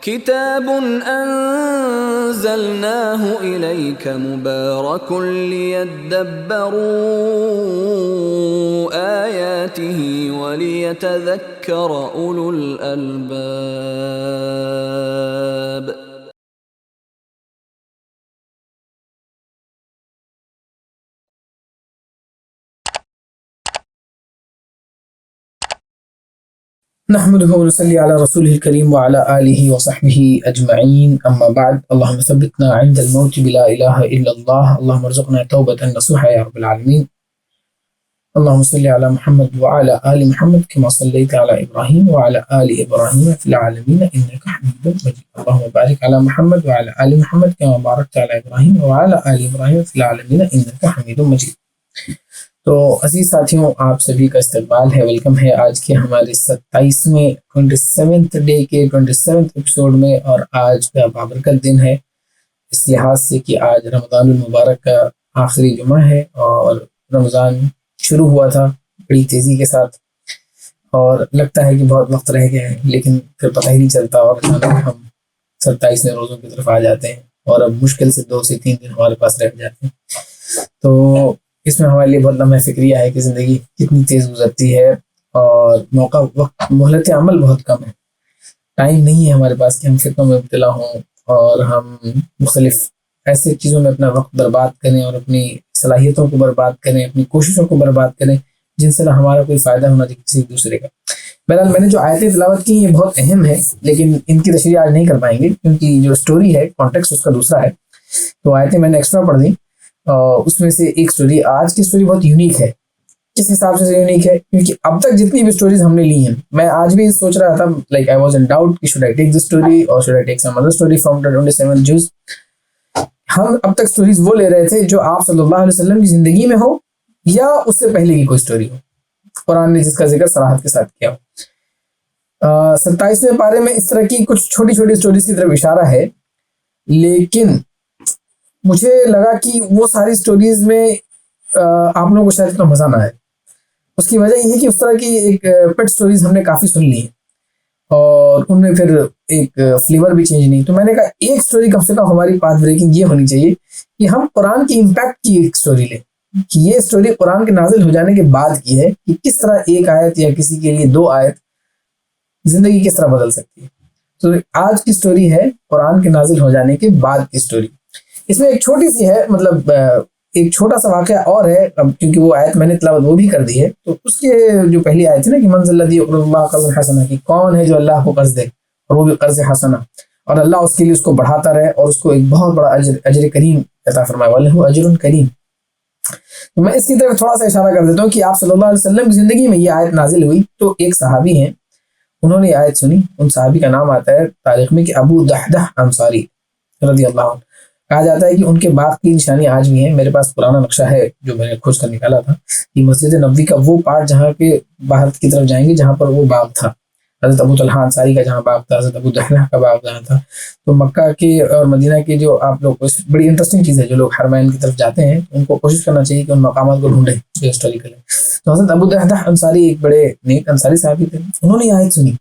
كتاب أنزلناه إليك مبارك ليدبروا آياته وليتذكر أولو الألباب. نحمده ونصلي على رسوله الكريم وعلى آله وصحبه أجمعين، أما بعد. اللهم ثبتنا عند الموت بلا إله إلا الله، اللهم ارزقنا توبة نصوحا يا رب العالمين. اللهم صل على محمد وعلى آل محمد كما صليت على إبراهيم وعلى آل إبراهيم في العالمين إنك حميد مجيد. اللهم بارك على محمد وعلى آل محمد كما باركت على إبراهيم وعلى آل إبراهيم في العالمين إنك حميد مجيد. تو عزیز ساتھیوں، آپ سبھی کا استقبال ہے، ویلکم ہے آج کے ہمارے 27ویں ڈے کے 27 ایپیسوڈ میں. اور آج کا بابرکت دن ہے اس لحاظ سے کہ آج رمضان المبارک کا آخری جمعہ ہے اور رمضان شروع ہوا تھا بڑی تیزی کے ساتھ، اور لگتا ہے کہ بہت وقت رہ گیا ہے، لیکن پھر پتہ ہی نہیں چلتا اور اچانک ہم 27 روزوں کی طرف آ جاتے ہیں اور اب مشکل سے 2 سے 3 دن ہمارے پاس رہ جاتے ہیں. تو اس میں ہمارے لیے بہت لمحہ فکریہ ہے کہ زندگی کتنی تیز گزرتی ہے اور موقع وقت مہلت عمل بہت کم ہے. ٹائم نہیں ہے ہمارے پاس کہ ہم فکروں میں مبتلا ہوں اور ہم مختلف ایسے چیزوں میں اپنا وقت برباد کریں اور اپنی صلاحیتوں کو برباد کریں، اپنی کوششوں کو برباد کریں جن سے نہ ہمارا کوئی فائدہ ہونا چاہیے کسی دوسرے کا. بہرحال میں نے جو آیتیں تلاوت کی یہ بہت اہم ہے، لیکن ان کی تشریح آج نہیں کر پائیں گے کیونکہ جو سٹوری ہے کانٹیکسٹ اس کا دوسرا ہے. تو آیتیں میں نے ایکسٹرا پڑھ دیں. اس میں سے ایک سٹوری، آج کی سٹوری بہت یونیک ہے. کس حساب سے یونیک ہے؟ کیونکہ اب تک جتنی بھی سٹوریز ہم نے لی ہیں، میں آج بھی سوچ رہا تھا like I was in doubt کہ should I take this story اور should I take some other story from the 27 جوز. ہم اب تک سٹوریز وہ لے رہے تھے جو آپ صلی اللہ علیہ وسلم کی زندگی میں ہو یا اس سے پہلے کی کوئی سٹوری ہو، قرآن نے جس کا ذکر صراحت کے ساتھ کیا ہو. 27ویں پارے میں اس طرح کی کچھ چھوٹی چھوٹی سٹوریز کی طرف اشارہ ہے، لیکن مجھے لگا کہ وہ ساری سٹوریز میں آپ لوگوں کو شاید اتنا مزہ نہ آئے. اس کی وجہ یہ ہے کہ اس طرح کی ایک پیٹ سٹوریز ہم نے کافی سن لی ہیں اور ان میں پھر ایک فلیور بھی چینج نہیں. تو میں نے کہا ایک سٹوری کم سے کم ہماری پاتھ بریکنگ یہ ہونی چاہیے کہ ہم قرآن کی امپیکٹ کی ایک سٹوری لیں، کہ یہ سٹوری قرآن کے نازل ہو جانے کے بعد کی ہے کہ کس طرح ایک آیت یا کسی کے لیے 2 آیت زندگی کس طرح بدل سکتی ہے. تو آج کی سٹوری ہے قرآن کے نازل ہو جانے کے بعد کی سٹوری. اس میں ایک چھوٹی سی ہے، مطلب ایک چھوٹا سا واقعہ اور ہے، اب کیونکہ وہ آیت میں نے تلاوت وہ بھی کر دی ہے. تو اس کے جو پہلی آیت ہے نا کہ من ذا الذی یقرض اللہ قرضا حسنا، کہ کون ہے جو اللہ کو قرض دے اور وہ بھی قرض حسنا، اور اللہ اس کے لیے اس کو بڑھاتا رہے اور اس کو ایک بہت بڑا اجر کریم عطا فرمائے، وَلَهُ أَجْرٌ کریم. تو میں اس کی طرف تھوڑا سا اشارہ کر دیتا ہوں کہ آپ صلی اللہ علیہ وسلم کی زندگی میں یہ آیت نازل ہوئی تو ایک صحابی ہیں، انہوں نے یہ آیت سنی. ان صحابی کا نام آتا ہے تاریخ میں کہ ابو دحدح انصاری رضی اللہ عنہ. کہا جاتا ہے کہ ان کے باغ کی نشانی آج بھی ہیں. میرے پاس پرانا نقشہ ہے جو میں نے کھوج کر نکالا تھا، کہ مسجد نبوی کا وہ پارٹ جہاں پہ باہر کی طرف جائیں گے جہاں پر وہ باغ تھا، حضرت ابو طلحہ انصاری کا جہاں باغ تھا، حضرت ابو دحدح کا باغ جہاں تھا. تو مکہ کے اور مدینہ کے جو آپ لوگ، بڑی انٹرسٹنگ چیز ہے، جو لوگ حرمین کی طرف جاتے ہیں ان کو کوشش کرنا چاہیے کہ ان مقامات کو ڈھونڈیں جو ہسٹوریکل ہے. تو حضرت ابو دحدح انصاری ایک بڑے نیک انصاری صحابی تھے. انہوں نے یہ آیت سنی،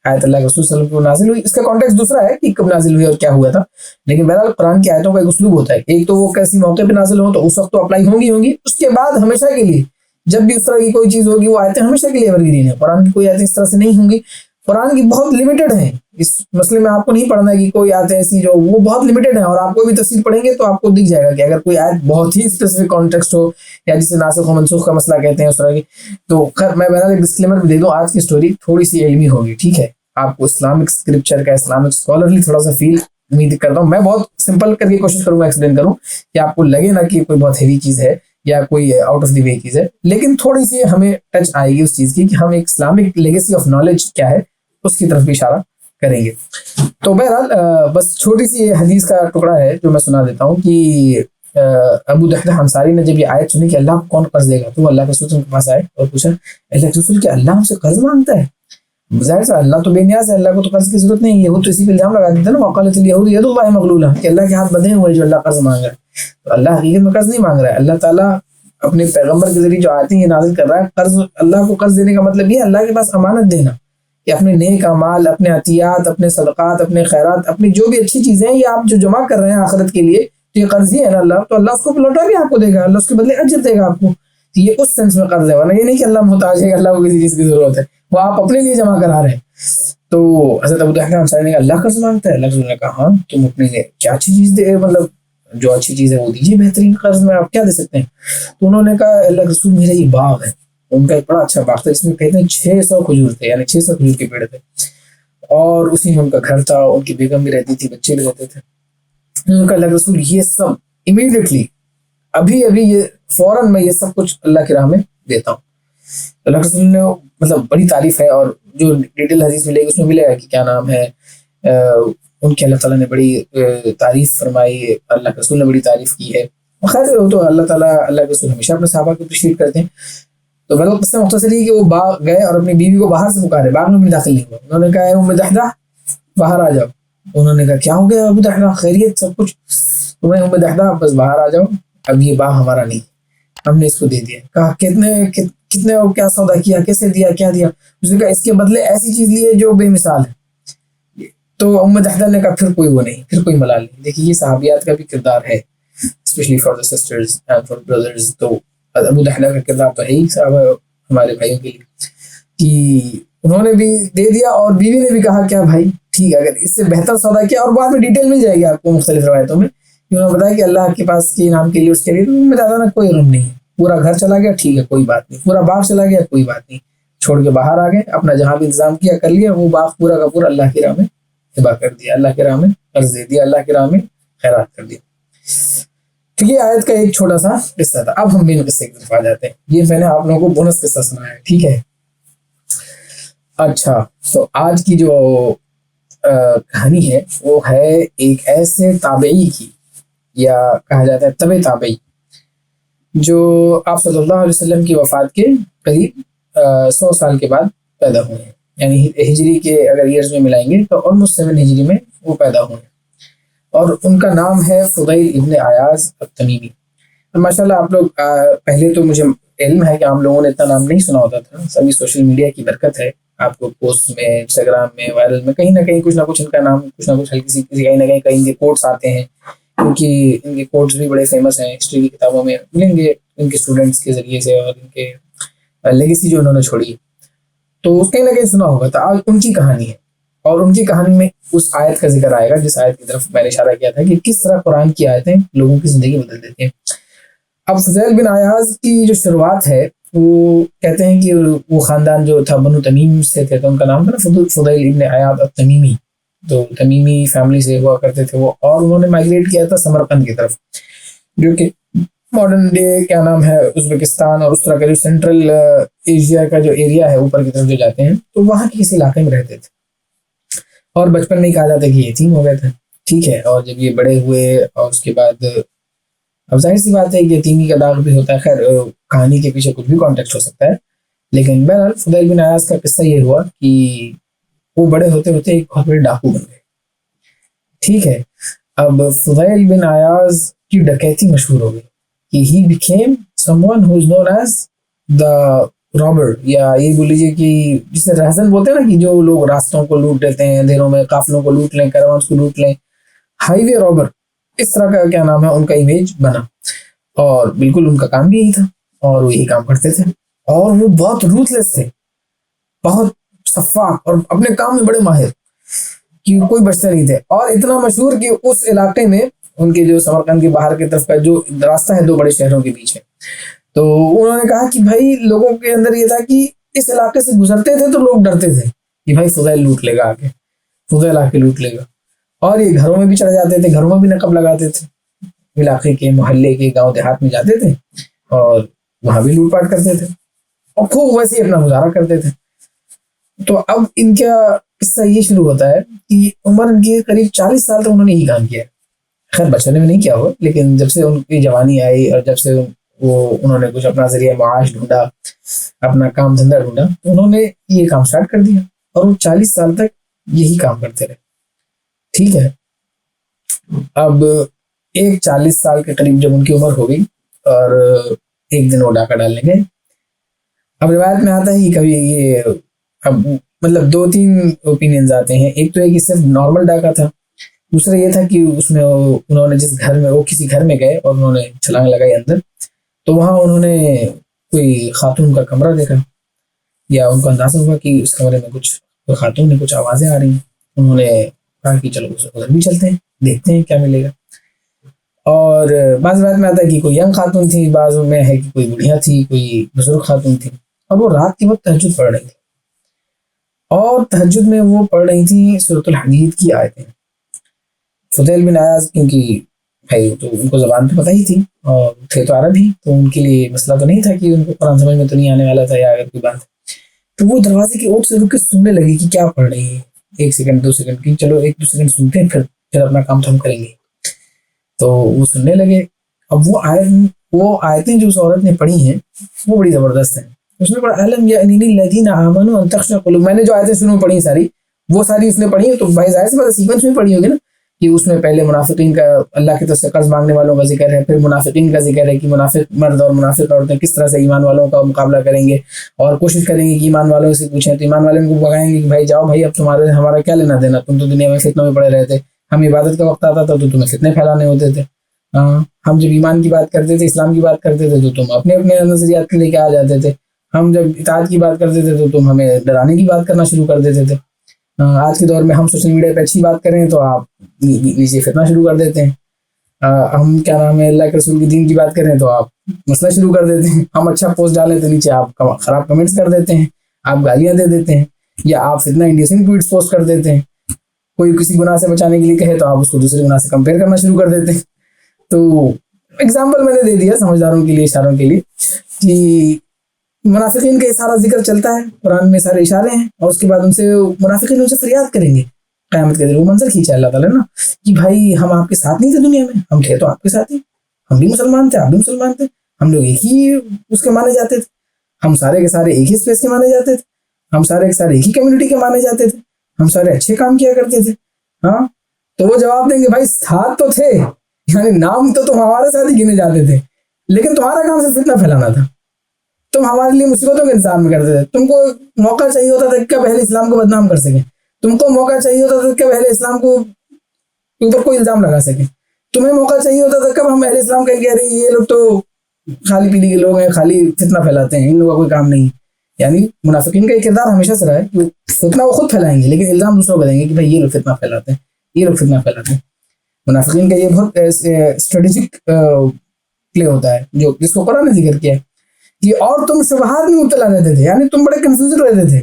آیت اللہ کے رسول صلی اللہ علیہ وسلم کو نازل ہوئی. اس کا کانٹیکسٹ دوسرا ہے کہ کب نازل ہوئی اور کیا ہوا تھا، لیکن بہرحال قرآن کی آیتوں کا ایک اسلوب ہوتا ہے. ایک تو وہ کیسی موقع پہ نازل ہو تو اس وقت تو اپلائی ہوں گی، اس کے بعد ہمیشہ کے لیے جب بھی اس طرح کی کوئی چیز ہوگی وہ آیتیں ہمیشہ کے لیے ایور گرین ہے. قرآن کی کوئی آیتیں اس طرح سے نہیں ہوں گی، قرآن کی بہت لمیٹڈ ہیں. اس مسئلے میں آپ کو نہیں پڑھنا ہے کہ کوئی آیتیں ایسی جو وہ بہت لمیٹڈ ہیں، اور آپ کوئی بھی تفسیر پڑھیں گے تو آپ کو دکھ جائے گا کہ اگر کوئی آیت بہت ہی اسپیسیفک کانٹیکسٹ ہو یا جسے ناسخ و منسوخ کا مسئلہ کہتے ہیں اس طرح کی. تو خیر میں بہرحال ایک ڈسکلیمر بھی دے دوں، آج کی سٹوری تھوڑی سی علمی ہوگی، ٹھیک ہے؟ آپ کو اسلامک اسکرپچر کا، اسلامک اسکالرلی تھوڑا سا فیل امید کرتا ہوں. میں بہت سمپل کر کے کوشش کروں گا ایکسپلین کروں کہ آپ کو لگے نا کہ کوئی بہت ہیوی چیز ہے یا کوئی آؤٹ آف دی وے چیز ہے، لیکن تھوڑی سی ہمیں ٹچ آئے گی اس چیز کی کہ ہم ایک اسلامک لیگیسی آف نالج کیا ہے اس کی طرف بھی اشارہ کریں گے. تو بہرحال بس چھوٹی سی حدیث کا ٹکڑا ہے جو میں سنا دیتا ہوں کہ ابو دحدح انصاری نے جب یہ آیت سنی کہ اللہ کو کون قرض دے گا، تو وہ اللہ کے رسول کے پاس آئے اور پوچھا اللہ کے رسول کہ اللہ ہم سے قرض مانگتا ہے؟ ظاہر سے اللہ تو بے نیاز ہے، اللہ کو تو قرض کی ضرورت نہیں ہے. وہ تو اسی پہ الزام لگا دیتا نا، وقالت الیہود ید اللہ مغلولہ، کہ اللہ کے ہاتھ بندھے ہوئے جو اللہ قرض مانگ رہا ہے. تو اللہ حقیقت میں قرض نہیں مانگ رہا ہے. اللہ تعالیٰ اپنے پیغمبر کے ذریعے جو آیتیں یہ نازل کر رہا ہے، قرض، اللہ کو قرض دینے کا مطلب یہ ہے اللہ کے پاس امانت دینا کہ اپنے نیک اعمال، اپنے عطیات، اپنے صدقات، اپنے خیرات، اپنی جو بھی اچھی چیزیں ہیں، یہ آپ جو جمع کر رہے ہیں آخرت کے لیے، تو یہ قرض ہی ہے نا اللہ، تو اللہ اس کو لوٹا کے آپ کو دے گا، اللہ اس کے بدلے اجر دے گا آپ کو. تو یہ اس سینس میں قرض ہے، ورنہ یہ نہیں کہ اللہ محتاج ہے، اللہ کو کسی چیز کی ضرورت ہے، وہ آپ اپنے لیے جمع کرا رہے ہیں. تو حضرت ابو الدحداء انصاری نے کہا اللہ قرض مانگتا ہے؟ اللہ رسول نے کہا ہاں، تم اپنے لیے کیا اچھی چیز دے، مطلب جو اچھی چیز ہے وہ دیجیے، بہترین قرض میں آپ کیا دے سکتے ہیں؟ تو انہوں نے کہا اللہ رسول میرا یہ باغ ہے. ان کا ایک بڑا اچھا باغ تھا، اس میں کہتے ہیں 600 کھجور تھے، یعنی 600 کھجور کے پیڑ تھے، اور اسی میں ان کا گھر تھا، ان کی بیگم بھی رہتی تھی، بچے بھی رہتے تھے. ان کا اللہ رسول یہ سب امیڈیٹلی، ابھی یہ فوراً میں یہ سب کچھ اللہ کی راہ میں دیتا ہوں. اللہ رسول نے مطلب بڑی تعریف ہے، اور جو ڈیٹیل حدیث ملے گی اس میں ملے گا کہ کیا نام ہے ان کی اللہ تعالیٰ نے بڑی تعریف فرمائی، اللہ کے رسول نے بڑی تعریف کی ہے. خیر وہ تو اللہ تعالیٰ، اللہ کے رسول ہمیشہ اپنے صحابہ کو اپریشیٹ کرتے ہیں. تو بلکہ قصہ مختصر ہی کہ وہ باغ گئے اور اپنی بیوی کو باہر سے پکارے، باغ میں بھی داخل نہیں ہوا. انہوں نے کہا ام دحدہ باہر آ جاؤ. انہوں نے کہا کیا ہو گیا ابو دحدہ، خیریت سب کچھ؟ تمہیں ام دحدہ بس باہر آ جاؤ، اب یہ باغ ہمارا نہیں، ہم نے اس کو دے دیا. کہا کتنے کیا سودا کیا، کیسے دیا، کیا دیا؟ اس نے کہا اس کے بدلے ایسی چیز لی ہے جو بے مثال ہے. تو ام دحدہ نے کہا پھر کوئی وہ نہیں، پھر کوئی ملال نہیں. دیکھیے یہ صحابیات کا بھی کردار ہے، especially for the sisters and for brothers. تو ابو دحدہ کا کردار تو ہے ہی صحابہ ہمارے بھائیوں کے لیے کہ انہوں نے بھی دے دیا، اور بیوی نے بھی کہا کیا بھائی ٹھیک ہے، اگر اس سے بہتر سودا کیا. اور بعد میں ڈیٹیل مل جائے گی آپ کو مختلف روایتوں میں، انہوں نے بتایا کہ اللہ کے پاس کے انعام کے لیے اس کے لیے میں زیادہ نہ کوئی علم نہیں ہے، پورا گھر چلا گیا ٹھیک ہے کوئی بات نہیں، پورا باغ چلا گیا کوئی بات نہیں، چھوڑ کے باہر آ گئے، اپنا جہاں بھی انتظام کیا کر لیا، وہ باغ پورا کا پورا اللہ کی راہ میں ہبا کر دیا، اللہ کی راہ میں قرض دے دیا، اللہ کی راہ میں خیرات کر دیا. تو یہ آیت کا ایک چھوٹا سا قصہ تھا. اب ہم مین قصے کی طرف آ جاتے ہیں. یہ میں نے آپ لوگوں کو بونس قصہ سنایا ہے، ٹھیک ہے. اچھا تو آج کی جو کہانی ہے وہ ہے ایک ایسے تابعی کی، یا کہا جاتا ہے تبع تابعی، جو آپ صلی اللہ علیہ وسلم کی وفات کے قریب 100 سال کے بعد پیدا ہوئے ہیں. یعنی ہجری کے اگر ایئرز میں ملائیں گے تو آلموسٹ 7 ہجری میں وہ پیدا ہوئے ہیں. اور ان کا نام ہے فضیل ابن عیاض التمیمی. ماشاءاللہ آپ لوگ پہلے تو مجھے علم ہے کہ عام لوگوں نے اتنا نام نہیں سنا ہوتا تھا، سبھی سوشل میڈیا کی برکت ہے، آپ کو پوسٹ میں، انسٹاگرام میں، وائرل میں کہیں نہ کہیں کچھ نہ کچھ ان کا نام، کچھ نہ کچھ ہلکی سی کہیں نہ کہیں ان کے کوٹس آتے ہیں، کیونکہ ان کے کوٹس بھی بڑے فیمس ہیں، ہسٹری کی کتابوں میں ملیں گے ان کے اسٹوڈنٹس کے ذریعے سے، اور ان کے لیگیسی جو انہوں نے چھوڑی، تو کہیں نہ کہیں سنا ہوگا. تو آج ان کی کہانی ہے، اور ان کی کہانی میں اس آیت کا ذکر آئے گا جس آیت کی طرف میں نے اشارہ کیا تھا کہ کس طرح قرآن کی آیتیں لوگوں کی زندگی بدل دیتی ہیں. اب فضیل بن عیاض کی جو شروعات ہے وہ کہتے ہیں کہ وہ خاندان جو تھا بنو تمیم سے تھے، تو ان کا نام تھا نا فضیل ابن عیاض التمیمی. تو تمیمی فیملی سے ہوا کرتے تھے وہ، اور انہوں نے مائگریٹ کیا تھا سمرقند کی طرف، جو کہ ماڈرن ڈے کیا نام ہے ازبکستان اور اس طرح کا جو سینٹرل ایشیا کا جو ایریا ہے اوپر کی طرف جو جاتے ہیں، تو وہاں کے کسی علاقے میں رہتے تھے. اور بچپن میں ہی کہا جاتا ہے کہ یہ یتیم ہو گئے تھے، ٹھیک ہے. اور جب یہ بڑے ہوئے اور اس کے بعد اب ظاہر سی بات ہے کہ یتیمی کا داغ بھی ہوتا ہے، خیر کہانی کے پیچھے کچھ بھی کانٹیکسٹ ہو سکتا ہے، لیکن بہرحال فضیل بن عیاض کا قصہ یہ ہوا کہ وہ بڑے ہوتے ہوتے ایک بہت بڑے ڈاکو بن گئے، ٹھیک ہے. اب فضیل بن عیاض کی ڈکیتی مشہور ہو گئی کہ he became someone who is known as the robber، یا یہ بول لیجیے کہ جسے رہزن بولتے ہیں نا، کہ جو لوگ راستوں کو لوٹ لیتے ہیں اندھیروں میں، قافلوں کو لوٹ لیں، کیروانس کو لوٹ لیں، ہائی وے رابر، اس طرح کا کیا نام ہے ان کا امیج بنا. اور بالکل ان کا کام بھی یہی تھا، اور وہ یہی کام کرتے تھے، اور وہ بہت روتھلیس تھے، بہت شفاف، اور اپنے کام میں بڑے ماہر کہ کوئی بچتے نہیں تھے. اور اتنا مشہور کہ اس علاقے میں ان کے جو سمرقند کے باہر کی طرف کا جو راستہ ہے 2 بڑے شہروں کے بیچ ہے، تو انہوں نے کہا کہ بھائی لوگوں کے اندر یہ تھا کہ اس علاقے سے گزرتے تھے تو لوگ ڈرتے تھے کہ بھائی فضیل لوٹ لے گا، آگے فضیل آ کے لوٹ لے گا. اور یہ گھروں میں بھی چڑھ جاتے تھے، گھروں میں بھی نقب لگاتے تھے، علاقے کے، محلے کے، گاؤں دیہات میں جاتے تھے اور وہاں بھی لوٹ پاٹ کرتے تھے، اور خوب ویسے ہی اپنا گزارا کرتے تھے. تو اب ان کا قصہ یہ شروع ہوتا ہے کہ عمر ان کی قریب 40 سال تک انہوں نے یہی کام کیا. خیر بچپن میں نہیں کیا ہوا، لیکن جب سے ان کی جوانی آئی اور جب سے انہوں نے کچھ اپنا ذریعہ معاش ڈھونڈا، اپنا کام دھندا ڈھونڈا، تو انہوں نے یہ کام سٹارٹ کر دیا، اور وہ 40 سال تک یہی کام کرتے رہے، ٹھیک ہے. اب ایک 40 سال کے قریب جب ان کی عمر ہو گئی، اور ایک دن وہ ڈاکہ ڈالنے گئے. اب روایت میں آتا ہے کہ کبھی یہ اب مطلب 2-3 اوپینینز آتے ہیں. ایک تو ہے کہ صرف نارمل ڈاکہ تھا, دوسرا یہ تھا کہ اس میں انہوں نے جس گھر میں وہ کسی گھر میں گئے اور انہوں نے چھلانگ لگائی اندر, تو وہاں انہوں نے کوئی خاتون کا کمرہ دیکھا, یا ان کو اندازہ ہوا کہ اس کمرے میں کچھ خاتون نے کچھ آوازیں آ رہی ہیں. انہوں نے کہا کہ چلو ادھر بھی چلتے ہیں, دیکھتے ہیں کیا ملے گا. اور بعض بات میں آتا ہے کہ کوئی ینگ خاتون تھی, بعض میں ہے کہ کوئی بڑھیا تھی, کوئی بزرگ خاتون تھی, اور وہ رات کے وقت تہجد پڑھ رہی تھی. اور تہجد میں وہ پڑھ رہی تھی سورۃ الحدید کی آیتیں. فضیل بن عیاض کیونکہ بھائی تو ان کو زبان تو پتہ ہی تھی اور تھے تو عرب ہی, تو ان کے لیے مسئلہ تو نہیں تھا کہ ان کو قرآن سمجھ میں تو نہیں آنے والا تھا یا اگر کوئی بات. تو وہ دروازے کی اوٹ سے رک کے سننے لگی کہ کیا پڑھ رہی ہے, 1 سیکنڈ 2 سیکنڈ کی, چلو 1-2 سیکنڈ سنتے ہیں پھر اپنا کام تو ہم کریں گے. تو وہ سننے لگے. اب وہ آیتیں جو اس عورت نے پڑھی ہیں وہ بڑی زبردست ہیں. اس نے پڑھا الم یأنی للذین آمنوا ان تخشع قلوبہم, میں نے جو آیتیں شروع پڑھی ساری وہ ساری اس نے پڑھی, تو بھائی ظاہر سی بات ہے سیکوینس میں پڑھی ہوگی نا, کہ اس میں پہلے منافقین کا اللہ کی طرف سے قرض مانگنے والوں کا ذکر ہے, پھر منافقین کا ذکر ہے کہ منافق مرد اور منافق عورتیں کس طرح سے ایمان والوں کا مقابلہ کریں گے اور کوشش کریں گے کہ ایمان والوں سے پوچھیں, تو ایمان والوں کو بگائیں گے کہ بھائی جاؤ بھائی اب ہمارا کیا لینا دینا, تم تو دنیا میں فتنوں میں پڑے رہتے, ہم عبادت کا وقت آتا تھا تو تمہیں فتنے پھیلانے ہوتے تھے. ہم جب ایمان کی بات کرتے تھے, اسلام کی بات کرتے تھے, تو تم اپنے اپنے نظریات لے کے آ جاتے تھے. ہم جب اطاعت کی بات کرتے تھے تو تم ہمیں ڈرانے کی بات کرنا شروع کر دیتے تھے. آج کے دور میں ہم سوشل میڈیا پہ اچھی بات کریں تو آپ نیچے فتنہ شروع کر دیتے ہیں. ہم کیا نام ہے اللہ کے رسول کی دین کی بات کریں تو آپ مسئلہ شروع کر دیتے ہیں. ہم اچھا پوسٹ ڈالیں تو نیچے آپ خراب کمنٹس کر دیتے ہیں, آپ گالیاں دے دیتے ہیں, یا آپ فتنہ انڈیسنٹ ٹویٹس پوسٹ کر دیتے ہیں. کوئی کسی گناہ سے بچانے کے لیے کہے تو آپ اس کو دوسرے گناہ سے کمپیئر کرنا شروع کر دیتے ہیں. تو اگزامپل میں نے دے دیا سمجھداروں کے لیے, اشاروں کے لیے, کہ منافقین کا سارا ذکر چلتا ہے قرآن میں, سارے اشارے ہیں, اور اس کے بعد ان سے منافقین ان سے فریاد کریں گے قیامت کے دن. وہ منظر کھینچا اللہ تعالیٰ نا کہ بھائی ہم آپ کے ساتھ نہیں تھے دنیا میں, ہم تھے تو آپ کے ساتھ ہی, ہم بھی مسلمان تھے آپ بھی مسلمان تھے, ہم لوگ ایک ہی اس کے مانے جاتے تھے, ہم سارے کے سارے ایک ہی اسپیس کے مانے جاتے تھے, ہم سارے کے سارے ایک ہی کمیونٹی کے مانے جاتے تھے, ہم سارے اچھے کام کیا کرتے تھے. ہاں تو وہ جواب دیں گے بھائی ساتھ تو تھے, یعنی نام تو تم ہمارے ساتھ ہی گنے جاتے تھے, لیکن تمہارا کام صرف فتنہ پھیلانا تھا. تم ہمارے لیے مصیبتوں کا انتظام کرتے تھے. تم کو موقع چاہیے ہوتا تھا کہ پہلے اسلام کو بدنام کر سکیں, تم کو موقع چاہیے ہوتا تھا کہ پہلے اسلام کو اوپر کوئی الزام لگا سکیں, تمہیں موقع چاہیے ہوتا تھا کب ہم اہل اسلام کہیں کہہ رہے ہیں یہ لوگ تو خالی پیلی کے لوگ ہیں, خالی فتنہ پھیلاتے ہیں, ان لوگوں کا کوئی کام نہیں. یعنی منافقین کا یہ کردار ہمیشہ سے رہا ہے کہ فتنہ وہ خود پھیلائیں گے لیکن الزام دوسروں کو دیں گے کہ بھائی یہ لوگ فتنہ پھیلاتے ہیں, یہ لوگ فتنہ پھیلاتے ہیں. منافقین کا یہ بہت اسٹریٹجک پلے ہوتا ہے جو جس کو قرآن نے ذکر کیا ہے کہ اور تم شبہات میں مبتلا رہتے تھے, یعنی تم بڑے کنفیوزن رہتے تھے,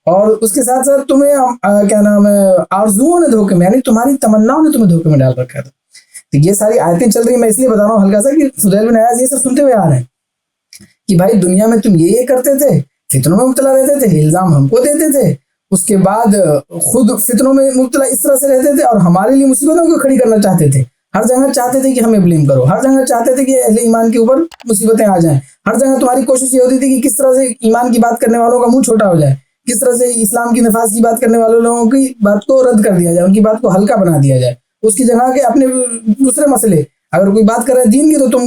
اور اس کے ساتھ ساتھ تمہیں کیا نام ہے آرزوؤں نے دھوکے میں, یعنی تمہاری تمناؤں نے تمہیں دھوکے میں ڈال رکھا تھا. تو یہ ساری آیتیں چل رہی ہیں, میں اس لیے بتا رہا ہوں ہلکا سا کہ فضیل بن عیاض یہ سب سنتے ہوئے آ رہے ہیں کہ بھائی دنیا میں تم یہ کرتے تھے, فتنوں میں مبتلا رہتے تھے, الزام ہم کو دیتے تھے, اس کے بعد خود فتنوں میں مبتلا اس طرح سے رہتے تھے اور ہمارے لیے مصیبتوں کو کھڑی کرنا چاہتے تھے. ہر جگہ چاہتے تھے کہ ہمیں بلیم کرو, ہر جگہ چاہتے تھے کہ اہل ایمان کے اوپر مصیبتیں آ جائیں, ہر جگہ تمہاری کوشش یہ ہوتی تھی کہ کس طرح سے ایمان کی بات کرنے والوں کا منہ چھوٹا ہو جائے, کس طرح سے اسلام کی نفاذ کی بات کرنے والوں لوگوں کی بات کو رد کر دیا جائے, ان کی بات کو ہلکا بنا دیا جائے, اس کی جگہ کے اپنے دوسرے مسئلے, اگر کوئی بات کر رہا ہے دین کی تو تم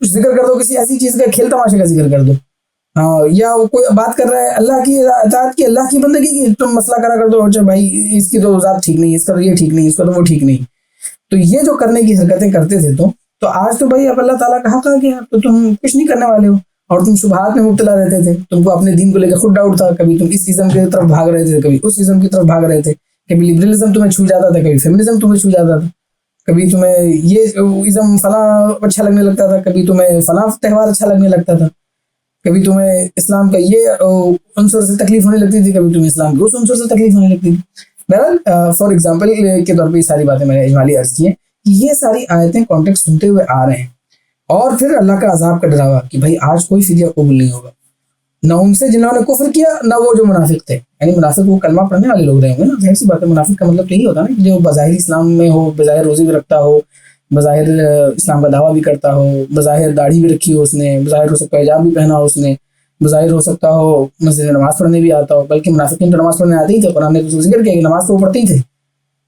ذکر کر دو کسی ایسی چیز کا, کھیل تماشے کا ذکر کر دو, یا کوئی بات کر رہا ہے اللہ کی اطاعت کی, اللہ کی بندگی کی, تم مسئلہ کرا کر دو اچھا بھائی اس کی تو ذات ٹھیک نہیں, اس کا تو یہ ٹھیک نہیں, اس کا تو وہ ٹھیک نہیں. تو یہ جو کرنے کی حرکتیں کرتے تھے تو آج تو بھائی اب اللہ تعالیٰ کا حق آ گیا, تو تم کچھ نہیں کرنے والے ہو, اور تم شبہات میں مبتلا رہتے تھے. تم کو اپنے دین کو لے کے خود ڈاؤٹ تھا, کبھی تم اس ازم کی طرف بھاگ رہے تھے, کبھی اس ازم کی طرف بھاگ رہے تھے, کبھی لبرلزم تمہیں چھو جاتا تھا, کبھی فیمنزم تمہیں چھو جاتا تھا, کبھی تمہیں یہ ازم فلاں اچھا لگنے لگتا تھا, کبھی تمہیں فلاں تہوار اچھا لگنے لگتا تھا, کبھی تمہیں اسلام کا یہ عنصر سے تکلیف ہونے لگتی تھی, کبھی تمہیں اسلام کے اس عنصر سے تکلیف ہونے لگتی تھی. بہرحال فار ایگزامپل کے طور پہ یہ ساری باتیں میں نے اجمالی عرض کی ہیں کہ یہ ساری آیتیں کانٹیکسٹ سنتے ہوئے آ رہے ہیں. اور پھر اللہ کا عذاب کا ڈراوا کہ بھائی آج کوئی فدیہ قبول نہیں ہوگا, نہ ان سے جنہوں نے کفر کیا, نہ وہ جو منافق تھے. یعنی منافق وہ کلمہ پڑھنے والے لوگ رہے ہوں گے نا, ظاہر سی بات ہے. منافق کا مطلب یہی ہوتا ہے نا کہ جو بظاہر اسلام میں ہو, بظاہر روزی بھی رکھتا ہو, بظاہر اسلام کا دعویٰ بھی کرتا ہو, بظاہر داڑھی بھی رکھی ہو اس نے, بظاہر ہو سکتا ہے حجاب بھی پہنا ہو اس نے, بظاہر ہو سکتا ہو مسجد میں نماز پڑھنے بھی آتا ہو. بلکہ منافقین تو نماز پڑھنے آتے ہی تھے, قرآن نے تو ذکر کیا کہ نماز تو وہ پڑھتے ہی تھے.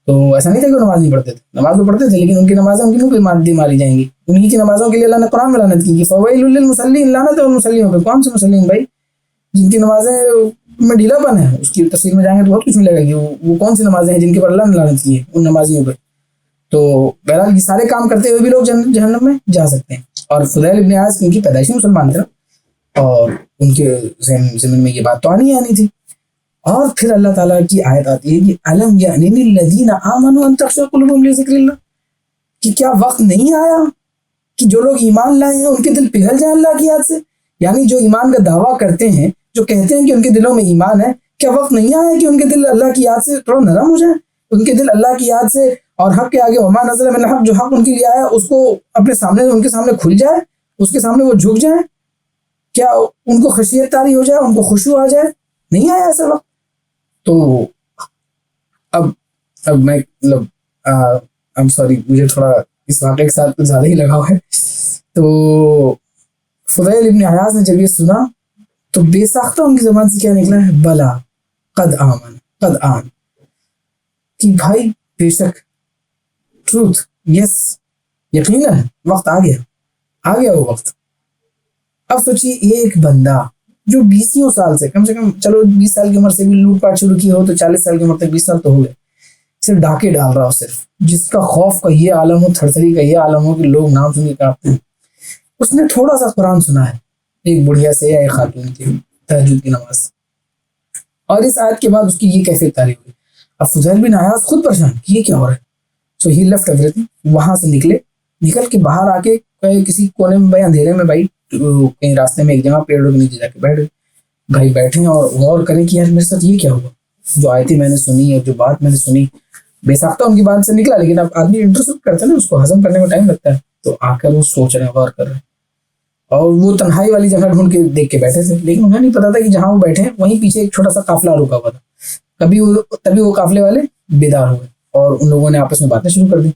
تو ایسا نہیں تھا کہ وہ نماز نہیں پڑھتے تھے, نماز وہ پڑھتے تھے, لیکن ان کی نمازیں ان کی منہ پہ ماری جائیں گی. انہیں کی نمازوں کے لیے اللہ نے قرآن میں لعنت کی کہ فویل للمصلین, لعنت ہے ان مصلیوں پہ. کون سے مصلین بھائی؟ جن کی نمازیں میں ڈھیلا پن ہے. اس کی تفسیر میں جائیں گے تو بہت کچھ ملے گا کہ وہ کون سی نمازیں ہیں جن کے پر اللہ نے لعنت کی ہے ان نمازیوں پہ. تو بہرحال یہ سارے کام کرتے ہوئے بھی لوگ جہنم میں جا سکتے ہیں. اور فضیل ابن عیاض کی ان کی پیدائشی مسلمان تھے اور ان کے ذہن میں یہ بات تو آنی تھی. اور پھر اللہ تعالیٰ کی آیت آتی ہے کہ الم یأن للذین آمنوا ان تخشع قلوبهم لذکر اللہ, کہ کیا وقت نہیں آیا کہ جو لوگ ایمان لائے ہیں ان کے دل پگھل جائیں اللہ کی یاد سے. یعنی جو ایمان کا دعویٰ کرتے ہیں, جو کہتے ہیں کہ ان کے دلوں میں ایمان ہے, کیا وقت نہیں آیا کہ ان کے دل اللہ کی یاد سے تھوڑا نرم ہو جائیں, ان کے دل اللہ کی یاد سے اور حق کے آگے وما نزل من الحق, جو حق ان کے لیے آیا اس کو اپنے سامنے ان کے سامنے کھل جائے, اس کے سامنے وہ جھک جائیں. کیا ان کو خشیت طاری ہو جائے, ان کو خشوع آ جائے؟ نہیں آیا ایسا وقت. تو اب میں مطلب سوری مجھے تھوڑا اس واقعے کے ساتھ کچھ زیادہ ہی لگاؤ ہے. تو فضیل ابن عیاض نے جب یہ سنا تو بے ساختہ ان کی زبان سے کیا نکلا ہے, بلا قد آمن قد آن, کہ بھائی بے شک, ٹروتھ, یس, یقیناً وقت آ گیا وہ وقت. اب سوچیے ایک بندہ جو 20 سال سے کم چلو 20 سال کی عمر سے بھی لوٹ پاٹ شروع کی ہو تو 40 سال کی عمر تک 20 سال تو ہو گئے, صرف ڈاکے ڈال رہا ہو, صرف جس کا خوف کا یہ عالم ہو, تھرتھری کا یہ عالم ہو کہ لوگ نام سن کے کانپتے ہیں. اس نے تھوڑا سا قرآن سنا ہے ایک بڑھیا سے یا ایک خاتون کی تہجد کی نماز, اور اس آیت کے بعد اس کی یہ کیفیت طاری ہوئی. اب فضیل بن عیاض خود پریشان کہ یہ کیا ہو رہا ہے. سو ہی لیفٹ ایوریتھنگ, وہاں سے نکل کے باہر آ کے کسی کونے میں بھائی اندھیرے میں بھائی کہیں راستے میں ایک جگہ پیڑوں کے نیچے جا کے بیٹھیں اور غور کریں کہ یار میرے ساتھ یہ کیا ہوا. جو آیتیں میں نے سنی اور جو بات میں نے سنی بے ساختہ ان کی بات سے نکلا, لیکن اب آدمی انٹرسٹ کرتا ہے نا, اس کو ہضم کرنے میں ٹائم لگتا ہے. تو آ کر وہ سوچ رہے ہیں, غور کر رہے ہیں, اور وہ تنہائی والی جگہ ڈھونڈ کے دیکھ کے بیٹھے تھے, لیکن انہیں نہیں پتا تھا کہ جہاں وہ بیٹھے ہیں وہیں پیچھے ایک چھوٹا سا قافلہ رکا ہوا تھا. تبھی وہ قافلے والے بیدار ہوئے اور ان لوگوں نے آپس میں باتیں شروع کر دی.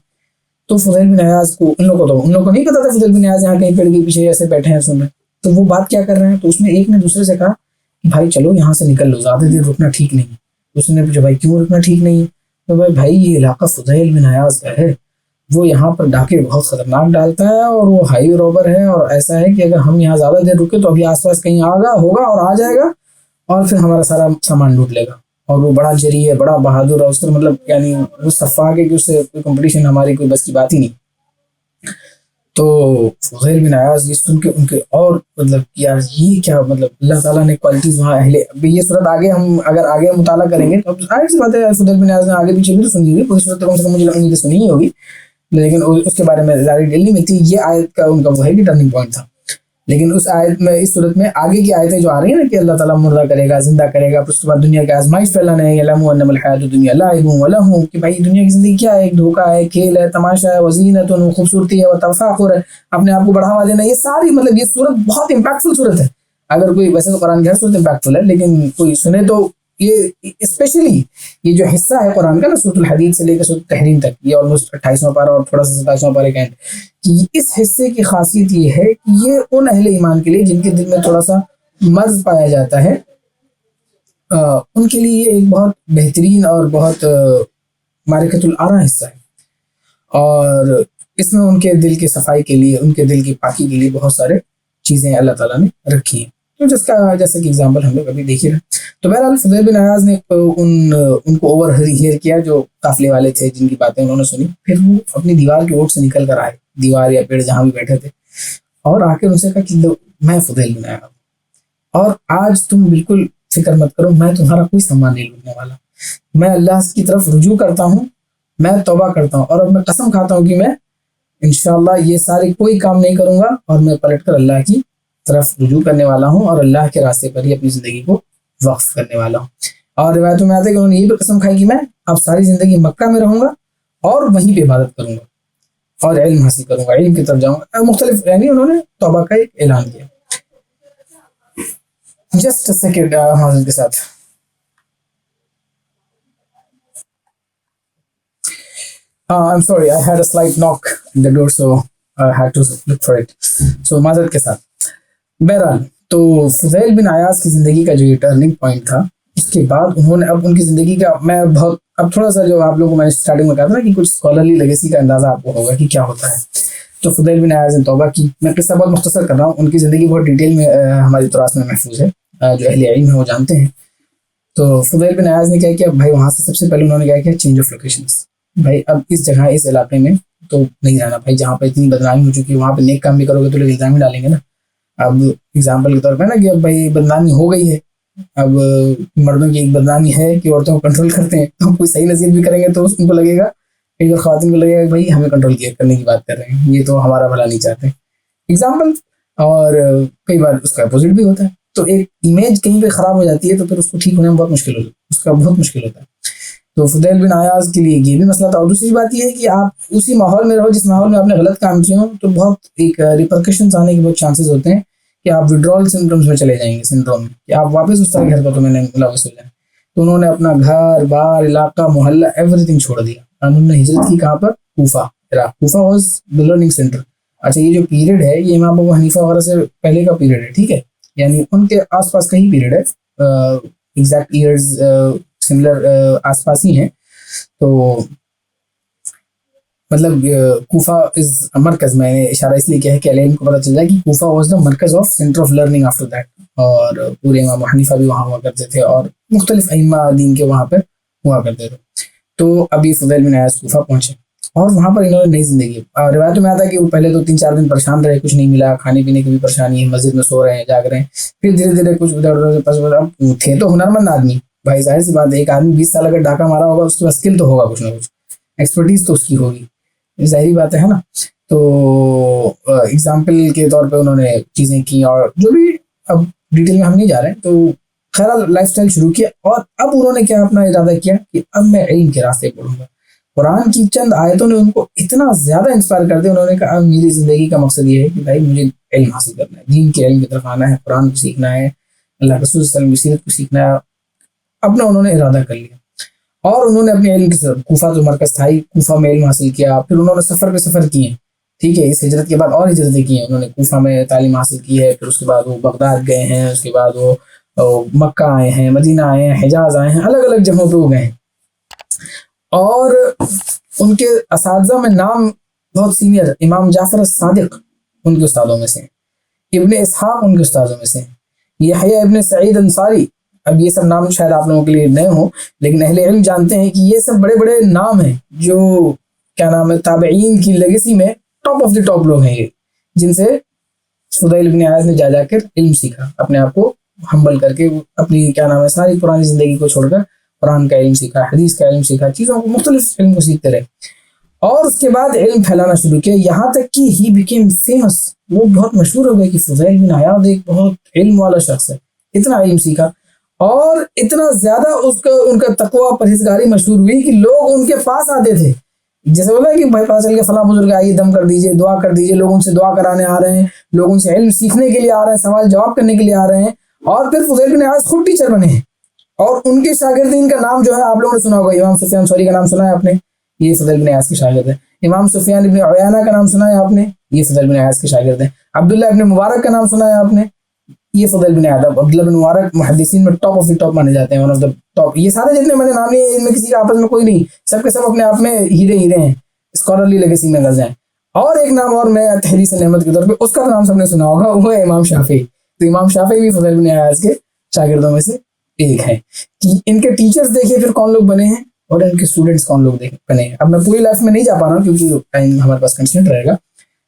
تو فضیل بن عیاض کو ان لوگوں کو نہیں پتا تھا فضیل بن عیاض یہاں کہیں پیڑ کے پیچھے ایسے بیٹھے ہیں سن رہے, تو وہ بات کیا کر رہے ہیں. تو اس میں ایک نے دوسرے سے کہا کہ بھائی چلو یہاں سے نکل لو, زیادہ دیر رکنا ٹھیک نہیں. اس نے پوچھا بھائی کیوں رکنا ٹھیک نہیں ہے. تو بھائی یہ علاقہ فضیل بن عیاض کا ہے, وہ یہاں پر ڈاکے بہت خطرناک ڈالتا ہے اور وہ ہائی روبر ہے, اور ایسا ہے کہ اگر ہم یہاں زیادہ دیر رکے تو ابھی آس پاس کہیں ہوگا اور آ جائے گا اور پھر ہمارا سارا سامان لوٹ لے گا. اور وہ بڑا جری ہے, بڑا بہادر ہے, اس کا مطلب یعنی وہ صفاق ہے کہ اس سے کوئی کمپٹیشن ہماری کوئی بس کی بات ہی نہیں. تو فضیل بن عیاض یہ سن کے ان کے اور مطلب یار یہ کیا, مطلب اللہ تعالیٰ نے کوالٹیز وہاں یہ صورت آگے ہم اگر آگے مطالعہ کریں گے تو ظاہر سی بات ہے فضیل بن عیاض نے آگے پیچھے بھی تو سنی ہوگی, پوری صورت کم سے کم مجھے امید سنی ہی ہوگی, لیکن اس کے بارے میں زیادہ ڈیل نہیں میں تھی. یہ آیت کا ان کا وہ ہے کہ ٹرننگ پوائنٹ تھا. لیکن اس آیت میں, اس صورت میں آگے کی آیتیں جو آ رہی ہیں نا کہ اللہ تعالیٰ مردہ کرے گا, زندہ کرے گا, پھر اس کے بعد دنیا کی آزمائش پھیلانا ہے, یعلموا انما الحیاۃ الدنیا لعب ولہو, کہ بھائی دنیا کی زندگی کیا ہے, ایک دھوکہ ہے, کھیل ہے, تماشا ہے, وزینت و خوبصورتی ہے, وتفاخر ہے, اپنے آپ کو بڑھاوا دینا. یہ ساری مطلب یہ صورت بہت امپیکٹفل صورت ہے. اگر کوئی, ویسے تو قرآن کی ہر صورت امپیکٹفل ہے, لیکن کوئی سنے تو یہ اسپیشلی یہ جو حصہ ہے قرآن کا نا, سورۃ الحدید سے لے کے سورۃ التحریم تک, یہ آلموسٹ 28واں پارہ اور تھوڑا سا 27واں پارہ کا اینڈ, کہ اس حصے کی خاصیت یہ ہے کہ یہ ان اہل ایمان کے لیے جن کے دل میں تھوڑا سا مرض پایا جاتا ہے, ان کے لیے یہ ایک بہت بہترین اور بہت معرکۃ الآراء حصہ ہے. اور اس میں ان کے دل کی صفائی کے لیے, ان کے دل کی پاکی کے لیے بہت سارے چیزیں اللہ تعالیٰ نے رکھی ہیں, تو جس کا جیسے کہ اگزامپل ہم لوگ ابھی دیکھ رہے ہیں. تو بہرحال فضیل بن عیاض نے ان کو اوور ہیئر کیا, جو قافلے والے تھے جن کی باتیں انہوں نے سنی. پھر وہ اپنی دیوار کے اوٹ سے نکل کر آئے, دیوار یا پیڑ جہاں بھی بیٹھے تھے, اور آ کے ان سے کہا کہ میں فضیل بن عیاض ہوں, اور آج تم بالکل فکر مت کرو, میں تمہارا کوئی سامان نہیں لوٹنے والا. میں اللہ کی طرف رجوع کرتا ہوں, میں توبہ کرتا ہوں, اور اب میں قسم کھاتا ہوں کہ میں انشاءاللہ یہ سارے کوئی کام نہیں کروں گا, اور میں پلٹ کر اللہ کی طرف رجوع کرنے والا ہوں, اور اللہ کے راستے پر ہی اپنی زندگی کو وقف کرنے والا ہوں. اور روایتوں میں آتا ہے کہ انہوں نے یہ بھی قسم کھائی کہ میں اب ساری زندگی مکہ میں رہوں گا اور وہیں پہ عبادت کروں گا اور علم حاصل کروں گا, علم کی طرف جاؤں گا. مختلف یعنی انہوں نے توبہ کا ایک اعلان کیا. جسٹ سیکنڈ حاضر کے ساتھ. I'm sorry, I had a slight knock in the door, so I had to look for it. So معذرت کے ساتھ. بہرحال تو فضیل بن عیاض کی زندگی کا جو یہ ٹرننگ پوائنٹ تھا, اس کے بعد انہوں نے اب ان کی زندگی کا, میں بہت اب تھوڑا سا جو آپ لوگوں کو میں اسٹارٹنگ میں کہا تھا نا کہ کچھ اسکالرلی لیگیسی کا اندازہ آپ کو ہوگا کہ کیا ہوتا ہے. تو فضیل بن عیاض نے توبہ کی. میں قصہ بہت مختصر کر رہا ہوں, ان کی زندگی بہت ڈیٹیل میں ہماری تراث میں محفوظ ہے, جو اہل علم ہیں وہ جانتے ہیں. تو فضیل بن عیاض نے کیا کیا بھائی، وہاں سے سب سے پہلے انہوں نے کیا کیا چینج آف لوکیشنس. بھائی اب اس جگہ اس علاقے میں تو نہیں رہنا بھائی، جہاں پہ اتنی بدنامی ہو چکی ہے وہاں پہ نیک کام بھی کرو گے تو لوگ الزام ہی ڈالیں گے نا. اب اگزامپل کے طور پہ نا کہ اب بھائی بدنامی ہو گئی ہے، اب مردوں کی ایک بدنامی ہے کہ عورتوں کو کنٹرول کرتے ہیں، تو کوئی صحیح نصیحت بھی کریں گے تو ان کو لگے گا، کئی بار خواتین کو لگے گا بھائی ہمیں کنٹرول کرنے کی بات کر رہے ہیں، یہ تو ہمارا بھلا نہیں چاہتے اگزامپل. اور کئی بار اس کا اپوزٹ بھی ہوتا ہے. تو ایک امیج کہیں پہ خراب ہو جاتی ہے تو پھر اس کو ٹھیک ہونے میں بہت مشکل ہوتا ہے، اس کا بہت مشکل ہوتا ہے. تو فضیل بن عیاض کے لیے یہ بھی مسئلہ تھا. اور دوسری بات یہ ہے کہ آپ اسی ماحول میں رہو جس ماحول میں آپ نے غلط کام کیا ہو تو بہت ایک ریپرکشنز آنے کے بہت چانسز ہوتے ہیں کہ آپ وڈرول سمٹمس میں چلے جائیں گے، سنڈروم میں، کہ آپ واپس اس طرح کی حرکتوں میں ملوث ہو جائیں. تو انہوں نے اپنا گھر بار علاقہ محلہ ایوری تھنگ چھوڑ دیا. انہوں نے ہجرت کی کہاں پر؟ Kufa. Kufa was the learning centre. اچھا یہ جو پیریڈ ہے یہ امام ابو حنیفہ وغیرہ سے پہلے کا پیریڈ ہے، ٹھیک ہے، یعنی ان کے آس پاس کا ہی پیریڈ ہے، ایگزیکٹ ایئرز سملر آس پاس ہی ہیں. تو مطلب کوفہ از مرکز، میں نے اشارہ اس لیے کیا ہے کہ علم کو پتہ چل جائے کہ کوفہ واز دا مرکز of centre of learning after that. اور پورے امام حنیفہ بھی وہاں ہوا کرتے تھے اور مختلف ائمہ دین کے وہاں پہ ہوا کرتے تھے. تو ابھی فضیل بن عیاض کوفہ پہنچے اور وہاں پر انہوں نے نئی زندگی. روایتوں میں آتا ہے کہ وہ پہلے تو 3-4 دن پریشان رہے، کچھ نہیں ملا، کھانے پینے کی بھی پریشانی ہے، مسجد میں سو رہے ہیں جاگ رہے ہیں. پھر دھیرے دھیرے کچھ ادھر ادھر. اب تھے تو ہنرمند آدمی بھائی، ظاہر سی بات ہے ایک آدمی 20 سال اگر ڈاکہ مارا ہوگا اس کے پاس اسکل تو ہوگا، کچھ نہ کچھ ایکسپرٹیز تو اس کی ہوگی، ظاہری بات ہے نا. تو اگزامپل کے طور پہ انہوں نے چیزیں کی اور جو بھی، اب ڈیٹیل میں ہم نہیں جا رہے ہیں. تو خیر لائف اسٹائل شروع کیا اور اب انہوں نے کیا اپنا ارادہ کیا کہ اب میں علم کے راستے پڑھوں گا. قرآن کی چند آیتوں نے ان کو اتنا زیادہ انسپائر کر دیا، انہوں نے کہا اب میری زندگی کا مقصد یہ ہے کہ بھائی مجھے علم حاصل کرنا ہے، دین کے علم کی طرف آنا ہے، قرآن کو سیکھنا ہے، اللہ رسول صلی اللہ علیہ وسلم کی سیرت کو سیکھنا ہے. اپنا انہوں نے ارادہ کر لیا اور انہوں نے اپنے علم کی طرف، کوفہ جو مرکز تھا کوفہ میں علم حاصل کیا. پھر انہوں نے سفر پہ سفر کیے، ٹھیک ہے، اس ہجرت کے بعد اور ہجرتیں کی ہیں. انہوں نے کوفہ میں تعلیم حاصل کی ہے، پھر اس کے بعد وہ بغداد گئے ہیں، اس کے بعد وہ مکہ آئے ہیں، مدینہ آئے ہیں، حجاز آئے ہیں، الگ الگ جگہوں پہ وہ گئے ہیں. اور ان کے اساتذہ میں نام بہت سینئر، امام جعفر الصادق ان کے استادوں میں سے، ابن اسحاق ان کے استادوں میں سے، یحییٰ ابن سعید انصاری. اب یہ سب نام شاید آپ لوگوں کے لیے نئے ہوں لیکن اہل علم جانتے ہیں کہ یہ سب بڑے بڑے نام ہیں جو کیا نام ہے تابعین کی لیگیسی میں ٹاپ آف دی ٹاپ لوگ ہیں، یہ جن سے فضیل بن عیاض نے جا کر علم سیکھا، اپنے آپ کو ہمبل کر کے اپنی کیا نام ہے ساری پرانی زندگی کو چھوڑ کر قرآن کا علم سیکھا، حدیث کا علم سیکھا، چیزوں کو مختلف علم کو سیکھتے رہے اور اس کے بعد علم پھیلانا شروع کیا. یہاں تک کہ ہی بیکیم فیمس، وہ بہت مشہور ہو گئے کہ فضیل بن عیاض ایک بہت علم والا شخص ہے. اتنا علم سیکھا اور اتنا زیادہ ان کا تقویٰ پرہیزگاری مشہور ہوئی کہ لوگ ان کے پاس آتے تھے. جیسے بولا کہ بھائی پتہ چل گیا فلاں بزرگ آئیے دم کر دیجیے، دعا کر دیجیے، لوگ ان سے دعا کرانے آ رہے ہیں، لوگ ان سے علم سیکھنے کے لیے آ رہے ہیں، سوال جواب کرنے کے لیے آ رہے ہیں. اور پھر فضیل بن عیاض خود ٹیچر بنے ہیں اور ان کے شاگردین کا نام جو ہے آپ لوگوں نے سنا ہوگا، امام سفیان ثوری کا نام سنا ہے آپ نے، یہ فضیل بن عیاض کے شاگرد ہیں. امام سفیان ابن عیینہ کا نام سنا ہے آپ نے، یہ فضیل بن عیاض کے شاگرد ہیں. عبداللہ ابن مبارک کا نام سنا ہے آپ نے، یہ فضیل بن عیاض. عبداللہ بن مبارک محدثین میں ٹاپ آف دی ٹاپ مانے جاتے ہیں، ون آف دا ٹاپ. یہ سارے جتنے میں نے نام لیے ان میں کسی کا آپس میں کوئی نہیں، سب کے سب اپنے آپ میں ہیرے ہیں، اسکالرلی لیگیسی میں غرض ہیں. اور ایک نام اور میں تحریس نعمت کے طور پہ اس کا نام سب نے سنا ہوگا، وہ ہے امام شافعی. تو امام شافعی بھی فضیل بن عیاض کے شاگردوں میں سے ایک ہے. کہ ان کے ٹیچرز دیکھیے پھر کون لوگ بنے ہیں اور ان کے اسٹوڈنٹس کون لوگ بنے ہیں. اب میں پوری لائف میں نہیں جا پا رہا ہوں کیونکہ ٹائم ہمارے پاس کنسٹینٹ رہے گا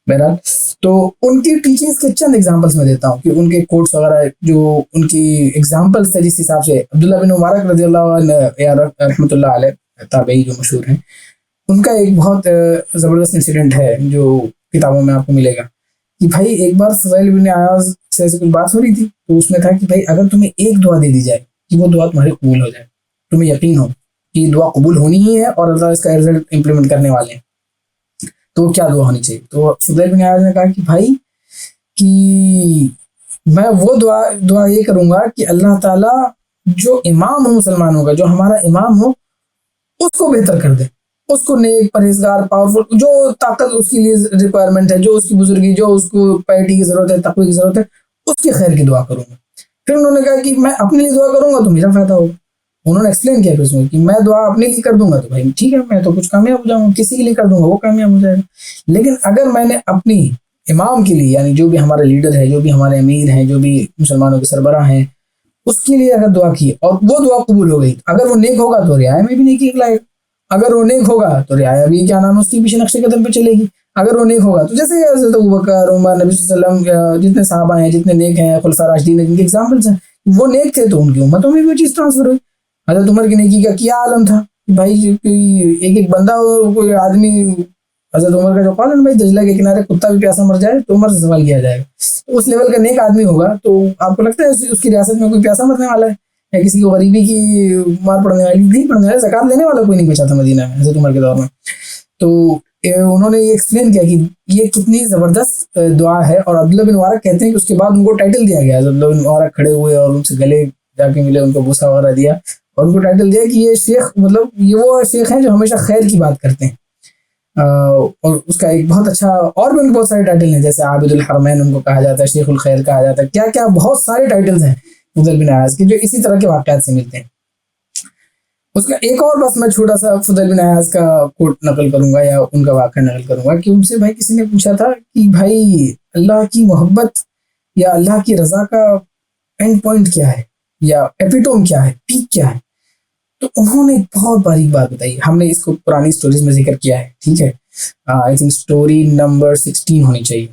بہرحال. تو ان کی ٹیچنگس کے چند ایگزامپلس میں دیتا ہوں کہ ان کے کوٹس وغیرہ جو ان کی ایگزامپلس تھے، جس حساب سے عبداللہ بن مبارک رضی اللہ عنہ رحمۃ اللہ علیہ تابعی جو مشہور ہیں، ان کا ایک بہت زبردست انسیڈنٹ ہے جو کتابوں میں آپ کو ملے گا. کہ بھائی ایک بار فضیل بن عیاض سے ایسی کچھ بات ہو رہی تھی تو اس میں تھا کہ بھائی اگر تمہیں ایک دعا دے دی جائے کہ وہ دعا تمہاری قبول ہو جائے، تمہیں یقین ہو کہ یہ دعا قبول ہونی ہی ہے اور اللہ اس کا رزلٹ امپلیمنٹ کرنے والے ہیں، تو کیا دعا ہونی چاہیے؟ تو فضیل بن عیاض نے کہا کہ بھائی کہ میں وہ دعا یہ کروں گا کہ اللہ تعالیٰ جو امام ہو مسلمانوں کا، جو ہمارا امام ہو، اس کو بہتر کر دے، اس کو نیک، پرہیزگار، پاورفل، جو طاقت اس کے لیے ریکوائرمنٹ ہے، جو اس کی بزرگی، جو اس کو پیٹی کی ضرورت ہے، تقوی کی ضرورت ہے، اس کی خیر کی دعا کروں گا. پھر انہوں نے کہا کہ میں اپنے لیے دعا کروں گا تو میرا فائدہ ہوگا. انہوں نے ایکسپلین کیا اس میں کہ میں دعا اپنے لیے کر دوں گا تو بھائی ٹھیک ہے، میں تو کچھ کامیاب ہو جاؤں گا، کسی کے لیے کر دوں گا وہ کامیاب ہو جائے گا. لیکن اگر میں نے اپنی امام کے لیے، یعنی جو بھی ہمارے لیڈر ہے، جو بھی ہمارے امیر ہیں، جو بھی مسلمانوں کے سربراہ ہیں، اس کے لیے اگر دعا کی اور وہ دعا قبول ہو گئی, اگر وہ نیک ہوگا تو رعایا میں بھی نیکی لائے گا, اگر وہ نیک ہوگا تو رعایا بھی کیا نام ہے اس کے پیچھے نقش قدم پہ چلے گی. اگر وہ نیک ہوگا تو جیسے حضرت ابوبکر, عمر, نبی صلی اللہ علیہ وسلم جتنے صحابہ ہیں, جتنے نیک ہیں, خلفاء راشدین ہیں جن کے ایگزامپلس ہیں, وہ نیک تھے تو ان کی امتوں میں بھی وہ چیز ٹرانسفر ہوئی. حضرت عمر کی نیکی کا کیا عالم تھا بھائی, کوئی ایک بندہ ہو, کوئی آدمی, حضرت عمر کا جو قول ہے بھائی دجلہ کے کنارے کتا بھی پیاسا مر جائے تو عمر سے سوال کیا جائے گا. اس لیول کا نیک آدمی ہوگا تو آپ کو لگتا ہے اس کی ریاست میں کوئی پیاسا مرنے والا ہے, یا کسی کو غریبی کی مار پڑنے والی نہیں پڑنے والی, زکات لینے والا کوئی نہیں بچا تھا مدینہ میں حضرت عمر کے دور میں. تو انہوں نے یہ ایکسپلین کیا کہ یہ کتنی زبردست دعا ہے. اور عبداللہ بن مبارک کہتے ہیں کہ اس کے بعد ان کو ٹائٹل دیا گیا, عبداللہ بن مبارک کھڑے ہوئے اور ان سے گلے جا کے ملے, ان کو بوسہ وغیرہ دیا اور ان کو ٹائٹل دیا کہ یہ شیخ, مطلب یہ وہ شیخ ہیں جو ہمیشہ خیر کی بات کرتے ہیں. اور اس کا ایک بہت اچھا, اور بھی ان کے بہت سارے ٹائٹل ہیں, جیسے عابد الحرمین ان کو کہا جاتا ہے, شیخ الخیر کہا جاتا ہے, کیا کیا بہت سارے ٹائٹلز ہیں فضیل بن عیاض کے جو اسی طرح کے واقعات سے ملتے ہیں. اس کا ایک اور بس میں چھوٹا سا فضیل بن عیاض کا کوٹ نقل کروں گا یا ان کا واقعہ نقل کروں گا کہ ان سے بھائی کسی نے پوچھا تھا کہ بھائی اللہ کی محبت یا اللہ کی رضا کا اینڈ پوائنٹ کیا ہے, یا ایپیٹوم کیا ہے, پیک کیا ہے. تو انہوں نے بہت باریک بات بتائی. ہم نے اس کو پرانی سٹوریز میں ذکر کیا ہے, ٹھیک ہے, آئی تھنک سٹوری نمبر 16 ہونی چاہیے,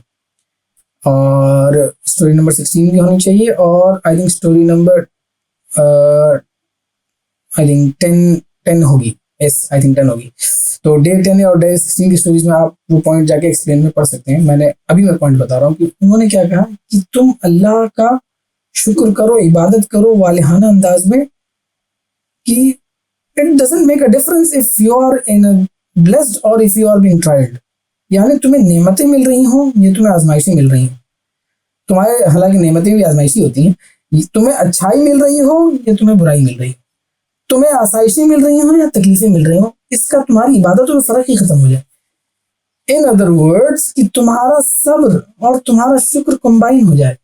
اور سٹوری نمبر 16 بھی ہونی چاہیے, اور I think story number I think 10 ہوگی, یس آئی تھنک 10 ہوگی. تو ڈے 10 اور ڈے 16 کی سٹوریز میں آپ وہ پوائنٹ جا کے ایکسپلین میں پڑھ سکتے ہیں. میں پوائنٹ بتا رہا ہوں کہ انہوں نے کیا کہا کہ تم اللہ کا شکر کرو, عبادت کرو والہانہ انداز میں, کہ it doesn't make a difference if you are in a blessed or if you are being tried. یعنی تمہیں نعمتیں مل رہی ہوں یا تمہیں آزمائشیں مل رہی ہوں, تمہارے حالانکہ نعمتیں بھی آزمائشی ہوتی ہیں, تمہیں اچھائی مل رہی ہو یا تمہیں برائی مل رہی ہو, تمہیں آسائشیں مل رہی ہوں یا تکلیفیں مل رہی ہوں, اس کا تمہاری عبادتوں میں فرق ہی ختم ہو جائے. ان ادر ورڈز کہ تمہارا صبر اور تمہارا شکر کمبائن ہو جائے.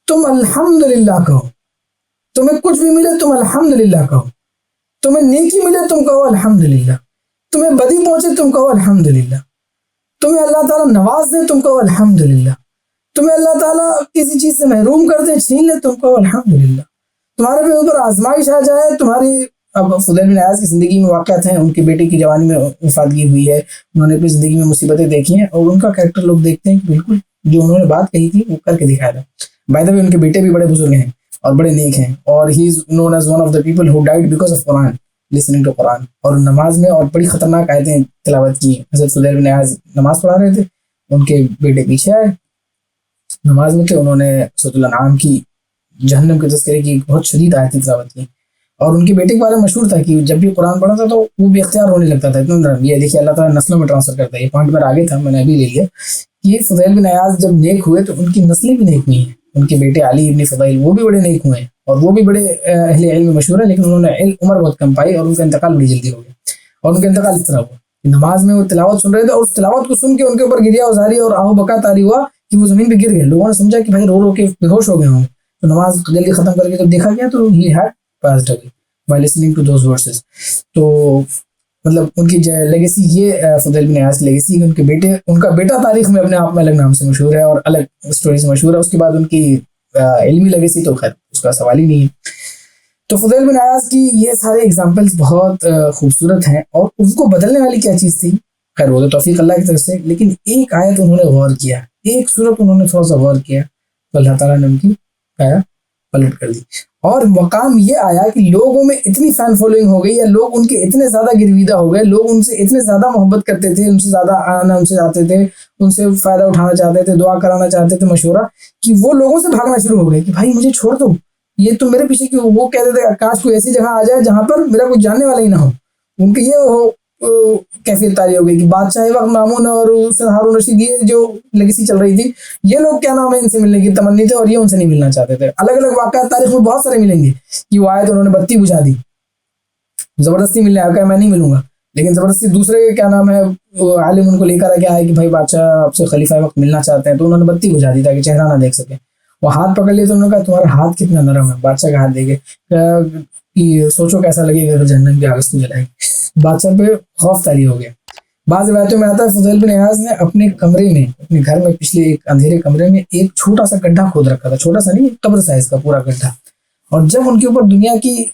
تم الحمدللہ کہو, تمہیں کچھ بھی ملے تم الحمدللہ کہو, تمہیں نیکی ملے تم کہو الحمدللہ, تمہیں بدی پہنچے تم کہو الحمدللہ, تمہیں اللہ تعالیٰ نواز دے تم کہو الحمدللہ, تمہیں اللہ تعالیٰ کسی چیز سے محروم کر دے, چھین لے, تم کہو الحمدللہ. تمہارے پہ اوپر آزمائش آ جائے, تمہاری, اب فضیل بن عیاض کی زندگی میں واقعات ہیں, ان کے بیٹے کی جوانی میں وفاتگی ہوئی ہے, انہوں نے اپنی زندگی میں مصیبتیں دیکھی ہیں, اور ان کا کریکٹر لوگ دیکھتے ہیں کہ بالکل جو انہوں نے بات کہی تھی وہ کر کے دکھایا تھا. بائی دا وے ان کے بیٹے بھی بڑے بزرگ ہیں اور بڑے نیک ہیں, اور he is known as one of the people who died because of Quran, listening to Quran. اور نماز میں اور بڑی خطرناک آیتیں تلاوت کی. حضرت فضیل بن عیاض نماز پڑھا رہے تھے, ان کے بیٹے پیچھے آئے نماز میں, کہ انہوں نے سورۃ الانعام کی جہنم کے تذکرے کی بہت شدید آیتیں تلاوت کی. اور ان کے بیٹے کے بارے میں مشہور تھا کہ جب بھی قرآن پڑھا تھا تو وہ بے اختیار رونے لگتا تھا, اتنا نرم. یہ دیکھیے اللہ تعالیٰ نسلوں میں ٹرانسفر کرتا ہے, یہ پوائنٹ میرا آگے تھا, میں نے ابھی لے لیا. یہ فضیل بن عیاض جب نیک ہوئے تو ان کی نسلیں بھی نیک ہوئی ہیں. ان کے بیٹے علی ابن فضیل وہ بھی بڑے نیک ہوئے ہیں, اور وہ بھی بڑے اہل علم میں مشہور ہیں, لیکن انہوں نے عمر بہت کم پائی اور ان کا انتقال بڑی جلدی ہو گیا. اور ان کا انتقال اس طرح ہوا کہ نماز میں وہ تلاوت سن رہے تھے, اور اس تلاوت کو سن کے ان کے اوپر گریا ازاری اور آہو بکا تاری ہوا کہ وہ زمین پہ گر گئے. لوگوں نے سمجھا کہ بھائی رو رو کے بے ہوش ہو گئے ہوں. تو نماز جلدی ختم کر کے جب دیکھا گیا تو he had passed away by listening to those verses. تو مطلب ان کی لیگیسی یہ فضیل بن عیاض کی لیگیسی, ان کا بیٹا تاریخ میں اپنے آپ میں الگ نام سے مشہور ہے اور الگ اسٹوری سے مشہور ہے. اس کے بعد ان کی علمی لیگیسی تو خیر اس کا سوال ہی نہیں ہے. تو فضیل بن عیاض کی یہ سارے ایگزامپلس بہت خوبصورت ہیں. اور ان کو بدلنے والی کیا چیز تھی, خیر وہ تو توفیق اللہ کی طرف سے, لیکن ایک آیت انہوں نے غور کیا, ایک صورت انہوں نے تھوڑا سا غور کیا, تو اللہ تعالیٰ نے ان کی آیا پلٹ کر دی. اور مقام یہ آیا کہ لوگوں میں اتنی فین فالوئنگ ہو گئی, یا لوگ ان کے اتنے زیادہ گرویدہ ہو گئے, لوگ ان سے اتنے زیادہ محبت کرتے تھے, ان سے زیادہ آنا ان سے چاہتے تھے, ان سے فائدہ اٹھانا چاہتے تھے, دعا کرانا چاہتے تھے, مشورہ, کہ وہ لوگوں سے بھاگنا شروع ہو گئے کہ بھائی مجھے چھوڑ دو, یہ تم میرے پیچھے کیوں. وہ کہتے تھے کاش کوئی ایسی جگہ آ جائے جہاں پر میرا کوئی جاننے والا ہی نہ ہو. ان کی یہ کیفیت تاری ہو گئی کہ بادشاہ وقت مامون اور ہارون رشید یہ جو لیگیسی چل رہی تھی, یہ لوگ کیا نام ہے ان سے ملنے کی تمنی تھے اور یہ ان سے نہیں ملنا چاہتے تھے. الگ الگ واقعات تاریخ میں بہت سارے ملیں گے کہ وہ آئے تو انہوں نے بتی بجھا دی, زبردستی ملنے آیا کہ میں نہیں ملوں گا, لیکن زبردستی دوسرے کیا نام ہے عالم ان کو لے کر آ کے آئے کہ بھائی بادشاہ آپ سے خلیفہ وقت ملنا چاہتے ہیں, تو انہوں نے بتی بجھا دی تاکہ چہرہ نہ دیکھ سکے. وہ ہاتھ پکڑ لیے تو انہوں نے کہا تمہارا ہاتھ کتنا نرم ہے, بادشاہ کا ہاتھ دے کے کہ سوچو کیسا لگے گا جہنم کی آگ کو جلائے. بادشاہ پہ خوف طاری ہو گیا. بعض روایتوں میں آتا ہے فضیل بن عیاض نے اپنے کمرے میں, اپنے گھر میں پچھلے ایک اندھیرے کمرے میں ایک چھوٹا سا گڈھا کھود رکھا تھا, چھوٹا سا نہیں قبر سائز کا پورا گڈھا, اور جب ان کے اوپر دنیا کی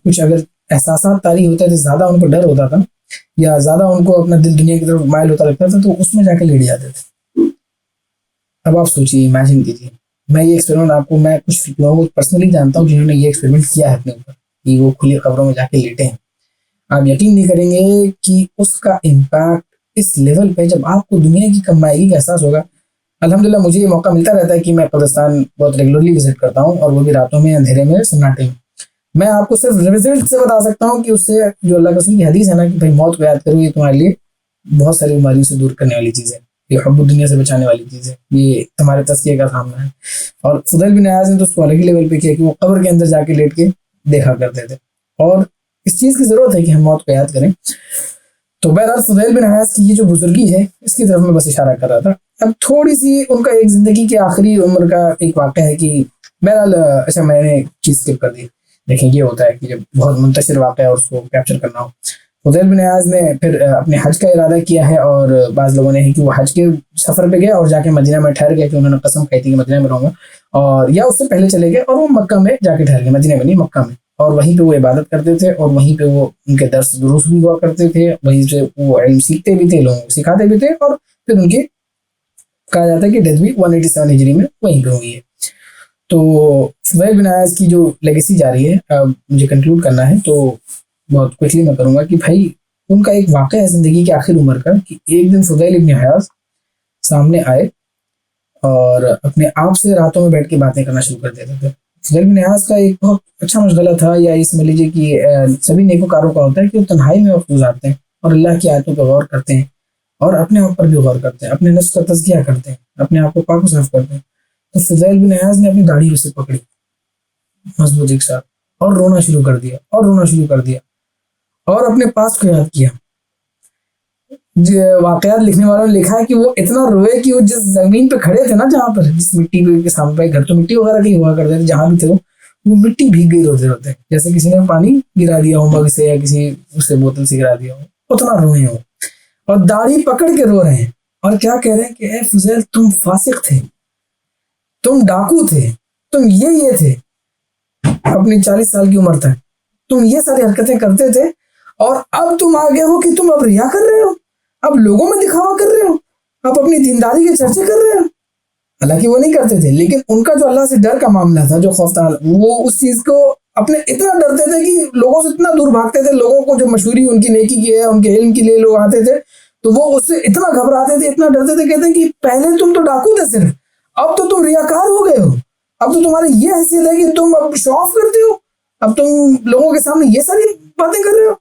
کچھ اگر احساسات طاری ہوتے تھے، زیادہ ان کو ڈر ہوتا تھا یا زیادہ ان کو اپنا دل دنیا کی طرف مائل ہوتا لگتا تھا، تو اس میں جا کے لیٹ جاتے تھے۔ اب آپ سوچیے، امیجن کیجیے، میں یہ ایکسپیریمنٹ آپ کو، میں کچھ لوگوں کو پرسنلی جانتا ہوں جنہوں نے یہ ایکسپیریمنٹ کیا ہے اپنے اوپر، کہ وہ کھلی قبروں میں جا کے لیٹے ہیں۔ آپ یقین نہیں کریں گے کہ اس کا امپیکٹ اس لیول پہ، جب آپ کو دنیا کی کمائیگی کا احساس ہوگا۔ الحمدللہ مجھے یہ موقع ملتا رہتا ہے کہ میں قبرستان بہت ریگولرلی وزٹ کرتا ہوں، اور وہ بھی راتوں میں، اندھیرے میں، سناٹے میں۔ میں آپ کو صرف رزلٹ سے بتا سکتا ہوں کہ اس سے جو اللہ کے رسول کی حدیث ہے نا کہ بھائی موت کو یاد کرو، یہ تمہارے لیے بہت ساری بیماریوں سے دور کرنے والی چیز ہے، یہ حب الدنیا سے بچانے والی چیز ہے، یہ تمہارے تزکیے کا سامنا ہے۔ اور فضیل بن عیاض نے تو اس کو الگ ہی لیول پہ کیا کہ وہ قبر کے اندر جا کے لیٹ کے دیکھا کرتے تھے، اور اس چیز کی ضرورت ہے کہ ہم موت کو یاد کریں۔ تو بہرحال فضیل بن عیاض کی یہ جو بزرگی ہے، اس کی طرف میں بس اشارہ کر رہا تھا۔ اب تھوڑی سی ان کا ایک زندگی کے آخری عمر کا ایک واقعہ ہے کہ بہرحال اچھا میں نے چیز اسکپ کر دی، دیکھیں یہ ہوتا ہے کہ جب بہت منتشر واقعہ ہے اور اس کو کیپچر کرنا ہو۔ فضیل بن عیاض نے پھر اپنے حج کا ارادہ کیا ہے، اور بعض لوگوں نے ہے کہ وہ حج کے سفر پہ گئے اور جا کے مدینہ میں ٹھہر گئے، کہ انہوں نے قسم کھائی تھی کہ مدینہ میں رہوں گا، اور یا اس سے پہلے چلے گئے اور وہ مکہ میں جا کے ٹھہر گئے، مدینہ میں نہیں مکہ میں، اور وہیں پہ وہ عبادت کرتے تھے، اور وہیں پہ وہ ان کے درس دروس بھی ہوا کرتے تھے، وہیں سے وہ علم سیکھتے بھی تھے، لوگوں کو سکھاتے بھی تھے، اور پھر ان کی کہا جاتا ہے کہ ڈیتھ بھی 187 ہجری میں وہیں پہ ہوئی ہے۔ تو فضیل بن عیاض کی جو لیگیسی جاری ہے، اب مجھے کنکلوڈ کرنا ہے تو بہت کوئکلی میں کروں گا کہ بھائی ان کا ایک واقعہ ہے زندگی کے آخر عمر کا، کہ ایک دن فضیل بن عیاض سامنے آئے اور اپنے آپ سے راتوں میں بیٹھ کے باتیں کرنا شروع کر دیتے تھے۔ فضیل بن عیاض کا ایک بہت اچھا مشغلہ تھا، یا یہ سمجھ لیجیے کہ سبھی نیکوکاروں کا ہوتا ہے کہ وہ تنہائی میں وقت گزارتے ہیں اور اللہ کی آیتوں پہ غور کرتے ہیں، اور اپنے آپ پر بھی غور کرتے ہیں، اپنے نفس کا تزکیہ کرتے ہیں، اپنے آپ کو پاک و صاف کرتے ہیں۔ تو فضیل بن عیاض نے اپنی داڑھی اسے پکڑی مضبوطی کے ساتھ، اور رونا شروع کر دیا، اور رونا شروع کر دیا، اور اپنے پاس کو یاد کیا۔ واقعات لکھنے والوں نے لکھا ہے کہ وہ اتنا روئے کہ وہ جس زمین پہ کھڑے تھے نا، جہاں پر جس مٹی کے سامنے، گھر تو مٹی وغیرہ کی ہوا کرتے تھے، جہاں بھی تھے وہ مٹی بھیگ گئی روتے روتے، جیسے کسی نے پانی گرا دیا ہو مگ سے، یا کسی اس سے بوتل سے گرا دیا ہو، اتنا روئے ہو، اور داڑھی پکڑ کے رو رہے ہیں، اور کیا کہہ رہے ہیں کہ اے فضیل تم فاسق تھے، تم ڈاکو تھے، تم یہ تھے، اپنی 40 سال کی عمر تک تم یہ ساری حرکتیں کرتے تھے، اور اب تم آگے ہو کہ تم اب ریا کر رہے ہو، اب لوگوں میں دکھاوا کر رہے ہو، اب اپنی دینداری کے چرچے کر رہے ہو۔ حالانکہ وہ نہیں کرتے تھے، لیکن ان کا جو اللہ سے ڈر کا معاملہ تھا، جو خوف تھا، وہ اس چیز کو اپنے اتنا ڈرتے تھے کہ لوگوں سے اتنا دور بھاگتے تھے، لوگوں کو جو مشہوری ان کی نیکی کی ہے، ان کے علم کے لیے لوگ آتے تھے، تو وہ اس سے اتنا گھبراتے تھے، اتنا ڈرتے تھے، کہتے ہیں کہ پہلے تم تو ڈاکو تھے صرف، اب تو تم ریاکار ہو گئے ہو، اب تو تمہاری یہ حیثیت ہے کہ تم اب شو آف کرتے ہو، اب تم لوگوں کے سامنے یہ ساری باتیں کر رہے ہو۔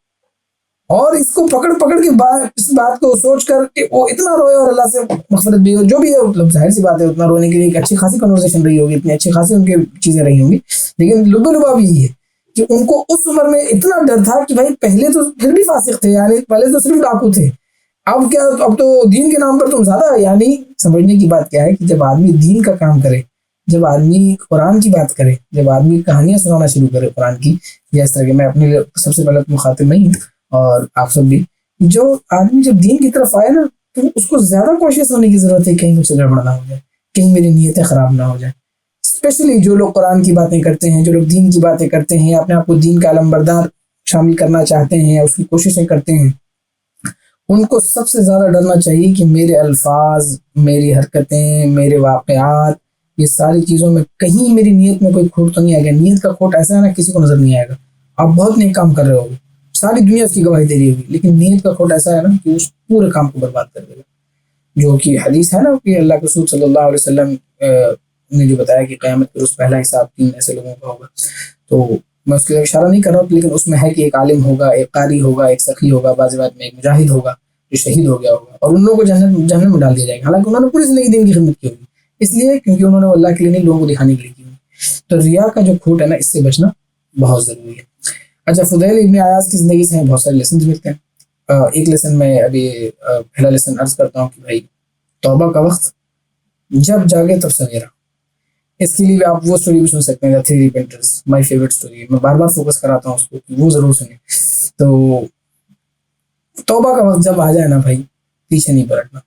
اور اس کو پکڑ کے اس بات کو سوچ کر کہ وہ اتنا روئے، اور اللہ سے مغفرت بھی ہو، جو بھی ہے، مطلب ظاہر سی بات ہے اتنا رونے کے لیے ایک اچھی خاصی کنورسیشن رہی ہوگی، اتنی اچھی خاصی ان کی چیزیں رہی ہوں گی، لیکن لباب یہی ہے کہ ان کو اس عمر میں اتنا ڈر تھا کہ بھائی پہلے تو پھر بھی فاسق تھے، یعنی پہلے تو صرف ڈاکو تھے، اب کیا، اب تو دین کے نام پر تم زیادہ، یعنی سمجھنے کی بات کیا ہے کہ جب آدمی دین کا کام کرے، جب آدمی قرآن کی بات کرے، جب آدمی کہانیاں سنانا شروع کرے قرآن کی، یا اس طرح کے، میں اپنے لیے سب سے پہلے مخاطب نہیں ہوں، اور آپ سب بھی، جو آدمی جب دین کی طرف آئے نا، تو اس کو زیادہ کوشش ہونے کی ضرورت ہے، کہیں مجھ سے گڑبڑ نہ ہو جائے، کہیں میری نیتیں خراب نہ ہو جائیں۔ اسپیشلی جو لوگ قرآن کی باتیں کرتے ہیں، جو لوگ دین کی باتیں کرتے ہیں، اپنے آپ کو دین کا علم بردار شامل کرنا چاہتے ہیں، یا اس کی کوششیں کرتے ہیں، ان کو سب سے زیادہ ڈرنا چاہیے کہ میرے الفاظ، میری حرکتیں، میرے واقعات، یہ ساری چیزوں میں کہیں میری نیت میں کوئی کھوٹ تو نہیں آئے گا۔ نیت کا کھوٹ ایسا ہے نا، کسی کو نظر نہیں آئے گا، آپ بہت نیک کام کر رہے ہوگے، ساری دنیا اس کی گواہی دے رہی ہوگی، لیکن نیت کا کھوٹ ایسا ہے نا کہ اس پورے کام کو برباد کر دے گا۔ جو کہ حدیث ہے نا کہ اللہ کے رسول صلی اللہ علیہ وسلم نے جو بتایا کہ قیامت کے روز پہلا حساب 3 ایسے لوگوں کا ہوگا، تو میں اس کے اشارہ نہیں کر رہا ہوں، لیکن اس میں ہے کہ ایک عالم ہوگا، ایک قاری ہوگا، ایک سخی ہوگا، بعض بات میں ایک مجاہد ہوگا جو شہید ہو گیا ہوگا، اور ان لوگوں کو جہنم میں ڈال دیا جائے گا، حالانکہ انہوں نے پوری زندگی دین کی خدمت کی ہوگی، اس لیے کیونکہ انہوں نے اللہ کے لیے نہیں، لوگوں کو دکھانے کے لیے کی ہوگی۔ تو ریا کا جو کھوٹ ہے نا، اس سے بچنا بہت ضروری ہے۔ اچھا، فضیل ابن عیاض کی زندگی سے بہت سارے لیسنز ملتے ہیں۔ ایک لیسن میں ابھی پہلا لیسن عرض کرتا ہوں کہ بھائی توبہ کا وقت جب جاگے تب سویرا، اس کے لیے آپ وہ سٹوری بھی سن سکتے ہیں، 3 ریپینٹرز، مائی فیوریٹ سٹوری، میں بار بار فوکس کراتا ہوں اس کو، وہ ضرور سنیں۔ تو توبہ کا وقت جب آ جائے نا بھائی، پیچھے نہیں پلٹنا،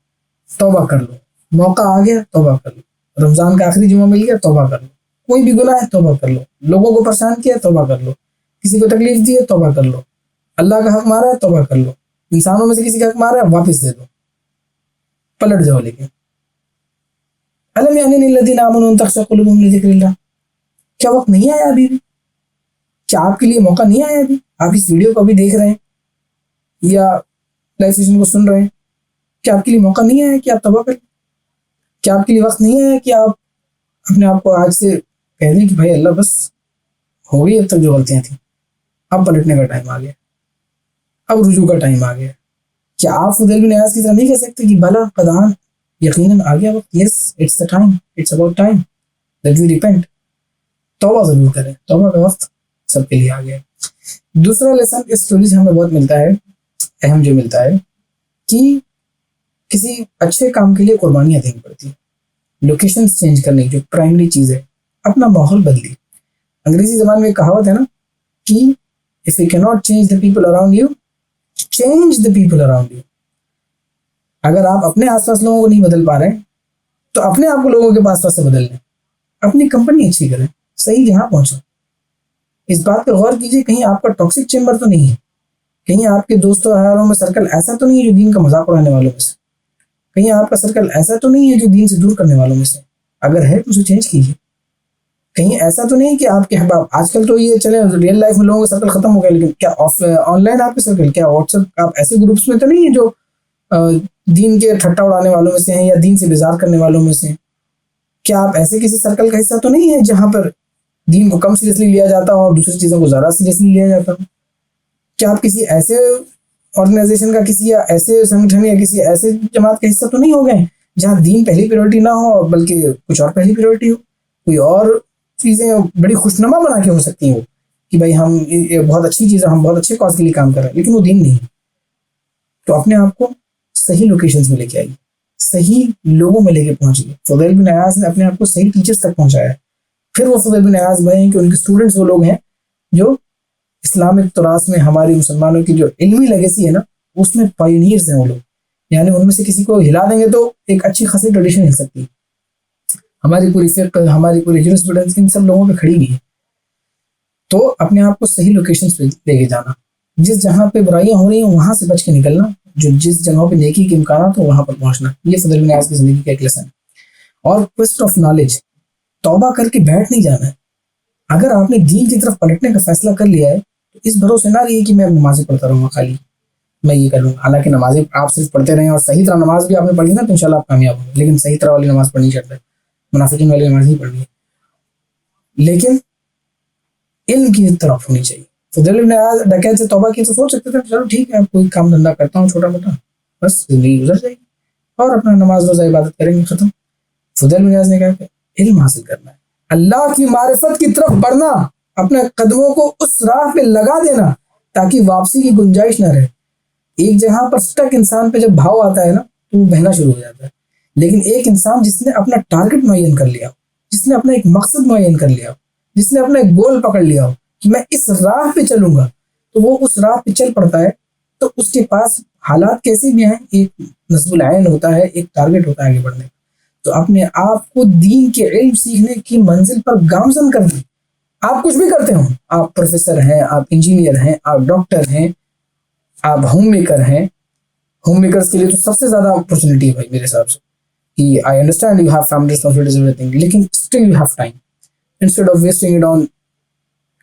توبہ کر لو، موقع آ گیا توبہ کر لو، رمضان کا آخری جمعہ مل گیا توبہ کر لو، کوئی بھی گناہ ہے توبہ کر لو, لوگوں کو پریشان کیا ہے توبہ کر لو, کسی کو تکلیف دی ہے توبہ کر لو, اللہ کا حق مارا ہے توبہ کر لو, انسانوں میں سے کسی کا حق مارا ہے واپس دے دو, پلٹ جاؤ. لیکن الم یعنی للذین آمنوا ان تخشع قلوبهم لذکر اللہ, کیا وقت نہیں آیا ابھی بھی؟ کیا آپ کے لیے موقع نہیں آیا ابھی؟ آپ اس ویڈیو کو ابھی دیکھ رہے ہیں یا لائیو سیشن کو سن رہے ہیں, کیا آپ کے لیے موقع نہیں آیا کہ آپ توبہ کریں؟ کیا آپ کے لیے وقت نہیں آیا کہ آپ اپنے آپ کو آج سے کہہ دیں کہ بھائی اللہ بس ہو گئی اب تک جو غلطیاں تھیں, اب پلٹنے کا ٹائم آ گیا, اب رجوع کا ٹائم آ گیا؟ کیا آپ فضیل بن عیاض کی طرح نہیں کہہ سکتے کہ بلا قدان یقیناً آ گیا وقت, yes it's the time, it's about time that we repent. توبہ ضرور کریں, توبہ کا وقت سب کے لیے آ گیا. دوسرا لیسن اس اسٹوری سے ہمیں بہت ملتا ہے, اہم جو ملتا ہے کہ کسی اچھے کام کے لیے قربانیاں دینی پڑتی ہیں. لوکیشنز چینج کرنے کی جو پرائمری چیز ہے, اپنا ماحول بدلی. انگریزی زبان میں ایک کہاوت ہے نا کہ if you cannot change the people around you, change the people around you. اگر آپ اپنے آس پاس لوگوں کو نہیں بدل پا رہے تو اپنے آپ کو لوگوں کے پاس پاس سے بدل لیں, اپنی کمپنی اچھی کریں, صحیح جہاں پہنچیں. اس بات پہ غور کیجیے کہیں آپ کا ٹاکسک چیمبر تو نہیں ہے, کہیں آپ کے دوستوں احبابوں میں سرکل ایسا تو نہیں ہے جو دین کا مذاق اڑانے والوں میں سے, کہیں آپ کا سرکل ایسا تو نہیں ہے جو دین سے دور کرنے والوں میں سے. اگر ہے تو اسے چینج کیجیے. کہیں ایسا تو نہیں کہ آپ کے احباب, آج کل تو یہ چلے ریئل لائف میں لوگوں کا سرکل ختم ہو گیا, لیکن کیا آن لائن آپ کے سرکل, کیا واٹس ایپ آپ ایسے گروپس میں تو نہیں ہے جو دین کے ٹھٹا اڑانے والوں میں سے ہیں یا دین سے بیزار کرنے والوں میں سے ہیں؟ کیا آپ ایسے کسی سرکل کا حصہ تو نہیں ہے جہاں پر دین کو کم سیریسلی لیا جاتا ہو اور دوسری چیزوں کو زیادہ سیریسلی لیا جاتا ہو؟ کیا آپ کسی ایسے آرگنائزیشن کا, کسی یا ایسے سنگٹھن یا کسی ایسے جماعت کا حصہ تو نہیں ہو گئے جہاں دین پہلی پریورٹی نہ ہو بلکہ کچھ اور پہلی پریورٹی ہو, کوئی اور چیزیں بڑی خوشنما بنا کے ہو سکتی ہیں کہ بھائی ہم بہت اچھی چیز ہے, ہم بہت اچھے کاز کے لیے کام کر رہے ہیں, لیکن وہ دین نہیں ہے. تو اپنے آپ کو صحیح لوکیشنز میں لے کے آئیے, صحیح لوگوں میں لے کے پہنچیے. فضیل بن عیاض نے اپنے آپ کو صحیح ٹیچرز تک پہنچایا, پھر وہ فضیل بن عیاض بنے کہ ان کے اسٹوڈنٹس وہ لوگ ہیں جو اسلامک تراث میں ہماری مسلمانوں کی جو علمی لیگیسی ہے نا اس میں پائونیئرز ہیں وہ لوگ. یعنی ان میں سے کسی کو ہلا دیں گے تو ایک اچھی خاصی ٹریڈیشن ہل سکتی ہے. ہماری پوری فقہ, ہماری پوری جورسپروڈنس ان سب لوگوں پہ کھڑی ہوئی ہے. تو اپنے آپ کو صحیح لوکیشنز پہ لے کے جانا, جس جہاں پہ برائیاں ہو رہی ہیں وہاں سے بچ کے نکلنا, جو جس جگہوں پہ نیکی کے امکانات ہو وہاں پر پہنچنا. یہ فضیل بن عیاض کی زندگی کا ایک لیسن ہے. اور کوسٹ آف نالج, توبہ کر کے بیٹھ نہیں جانا ہے. اگر آپ نے دین کی طرف پلٹنے کا فیصلہ کر لیا ہے تو اس بھروسے نہ رہیے کہ میں نمازیں پڑھتا رہوں گا, خالی میں یہ کروں. حالانکہ نمازیں آپ صرف پڑھتے رہیں اور صحیح طرح نماز بھی آپ نے پڑھی نا تو انشاءاللہ آپ کامیاب ہوں, لیکن صحیح طرح والی نماز پڑھنی چاہتے ہیں, منافقین والی نماز نہیں پڑھنی ہے, لیکن علم کی طرف ہونی چاہیے. فضیل بن عیاض ڈکیت سے توبہ کی تو سوچ سکتے تھے چلو ٹھیک ہے کوئی کام دھندا کرتا ہوں چھوٹا موٹا, بس زندگی گزر جائے گی اور اپنا نماز روزہ عبادت کریں گے, ختم. فضیل بن عیاض نے کہا کہ علم حاصل کرنا ہے, اللہ کی معرفت کی طرف بڑھنا, اپنے قدموں کو اس راہ پہ لگا دینا تاکہ واپسی کی گنجائش نہ رہے. ایک جہاں پر سٹک انسان پہ جب بھاؤ آتا ہے نا تو وہ بہنا شروع ہو جاتا ہے, لیکن ایک انسان جس نے اپنا ٹارگٹ معین کر لیا ہو, جس نے اپنا ایک مقصد معین کر لیا ہو, جس نے اپنا ایک گول پکڑ لیا ہو کہ میں اس راہ پہ چلوں گا, تو وہ اس راہ پہ چل پڑتا ہے. تو اس کے پاس حالات کیسے بھی ہیں, ایک نصب العین ہوتا ہے, ایک ٹارگٹ ہوتا ہے آگے بڑھنے کا. تو اپنے آپ کو دین کے علم سیکھنے کی منزل پر گامزن کر دیں. آپ کچھ بھی کرتے ہوں, آپ پروفیسر ہیں, آپ انجینئر ہیں, آپ ڈاکٹر ہیں, آپ ہوم میکر ہیں. ہوم میکرز کے لیے تو سب سے زیادہ اپرچونیٹی ہے بھائی میرے حساب سے, کہ I understand you have family responsibilities ایوری تھنگ, لیکن still you have time. Instead of wasting it on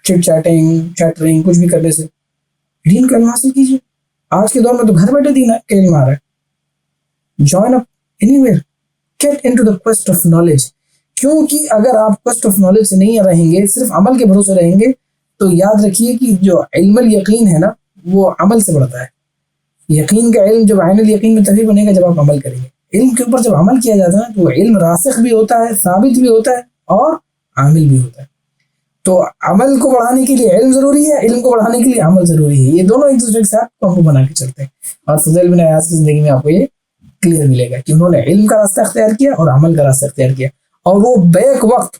chit chatting chattering, کچھ بھی کرنے سے دین کا علم حاصل کیجیے. آج کے دور میں تو گھر بیٹھے دین کا علم آ رہا ہے. Join up anywhere, get into the coast of knowledge. کیونکہ اگر آپ کوسٹ آف نالج سے نہیں رہیں گے, صرف عمل کے بھروسے رہیں گے, تو یاد رکھیے کہ جو علم الیقین ہے نا وہ عمل سے بڑھتا ہے. یقین کا علم جب عین الیقین میں تبھی بنے گا جب آپ عمل کریں گے. علم کے اوپر جب عمل کیا جاتا ہے تو علم راسخ بھی ہوتا ہے, ثابت بھی ہوتا ہے اور عامل بھی ہوتا ہے. تو عمل کو بڑھانے کے لیے علم ضروری ہے, علم کو بڑھانے کے لیے عمل ضروری ہے. یہ دونوں ایک دوسرے کے ساتھ کمبو بنا کے چلتے ہیں. اور فضیل بن عیاض کی زندگی میں آپ کو یہ کلیئر ملے گا کہ انہوں نے علم کا راستہ اختیار کیا اور عمل کا راستہ اختیار کیا, اور وہ بیک وقت.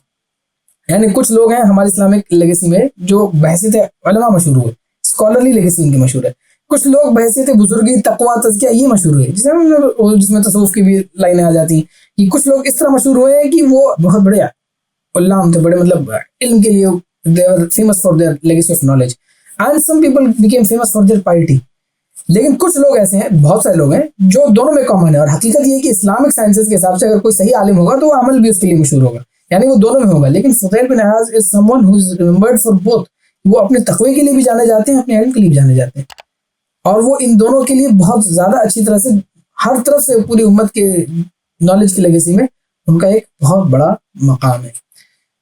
یعنی کچھ لوگ ہیں ہماری اسلامک لیگیسی میں جو بحیثیت علماء مشہور ہوئے, اسکالرلی لیگیسی ان کی مشہور ہے. کچھ لوگ بحیثیت بزرگی, تقویٰ, تزکیہ یہ مشہور ہوئے, جس میں تصوف کی بھی لائنیں آ جاتی ہیں. کہ کچھ لوگ اس طرح مشہور ہوئے ہیں کہ وہ بہت بڑے علام تھے, بڑے مطلب علم کے لیے they were famous for their legacy of knowledge, and some people became famous for their piety. لیکن کچھ لوگ ایسے ہیں, بہت سارے لوگ ہیں جو دونوں میں کامن ہے, اور حقیقت یہ ہے کہ اسلامک سائنسز کے حساب سے اگر کوئی صحیح عالم ہوگا تو وہ عمل بھی اس کے لیے مشہور ہوگا, یعنی وہ دونوں میں ہوگا. لیکن Fuzail bin Ayaz is someone who is remembered for both, وہ اپنے تقوی کے لیے بھی جانے جاتے ہیں, اپنے علم کے لیے بھی جانے جاتے ہیں, اور وہ ان دونوں کے لیے بہت زیادہ اچھی طرح سے ہر طرف سے پوری امت کے نالج کی لیگیسی میں ان کا ایک بہت بڑا مقام ہے.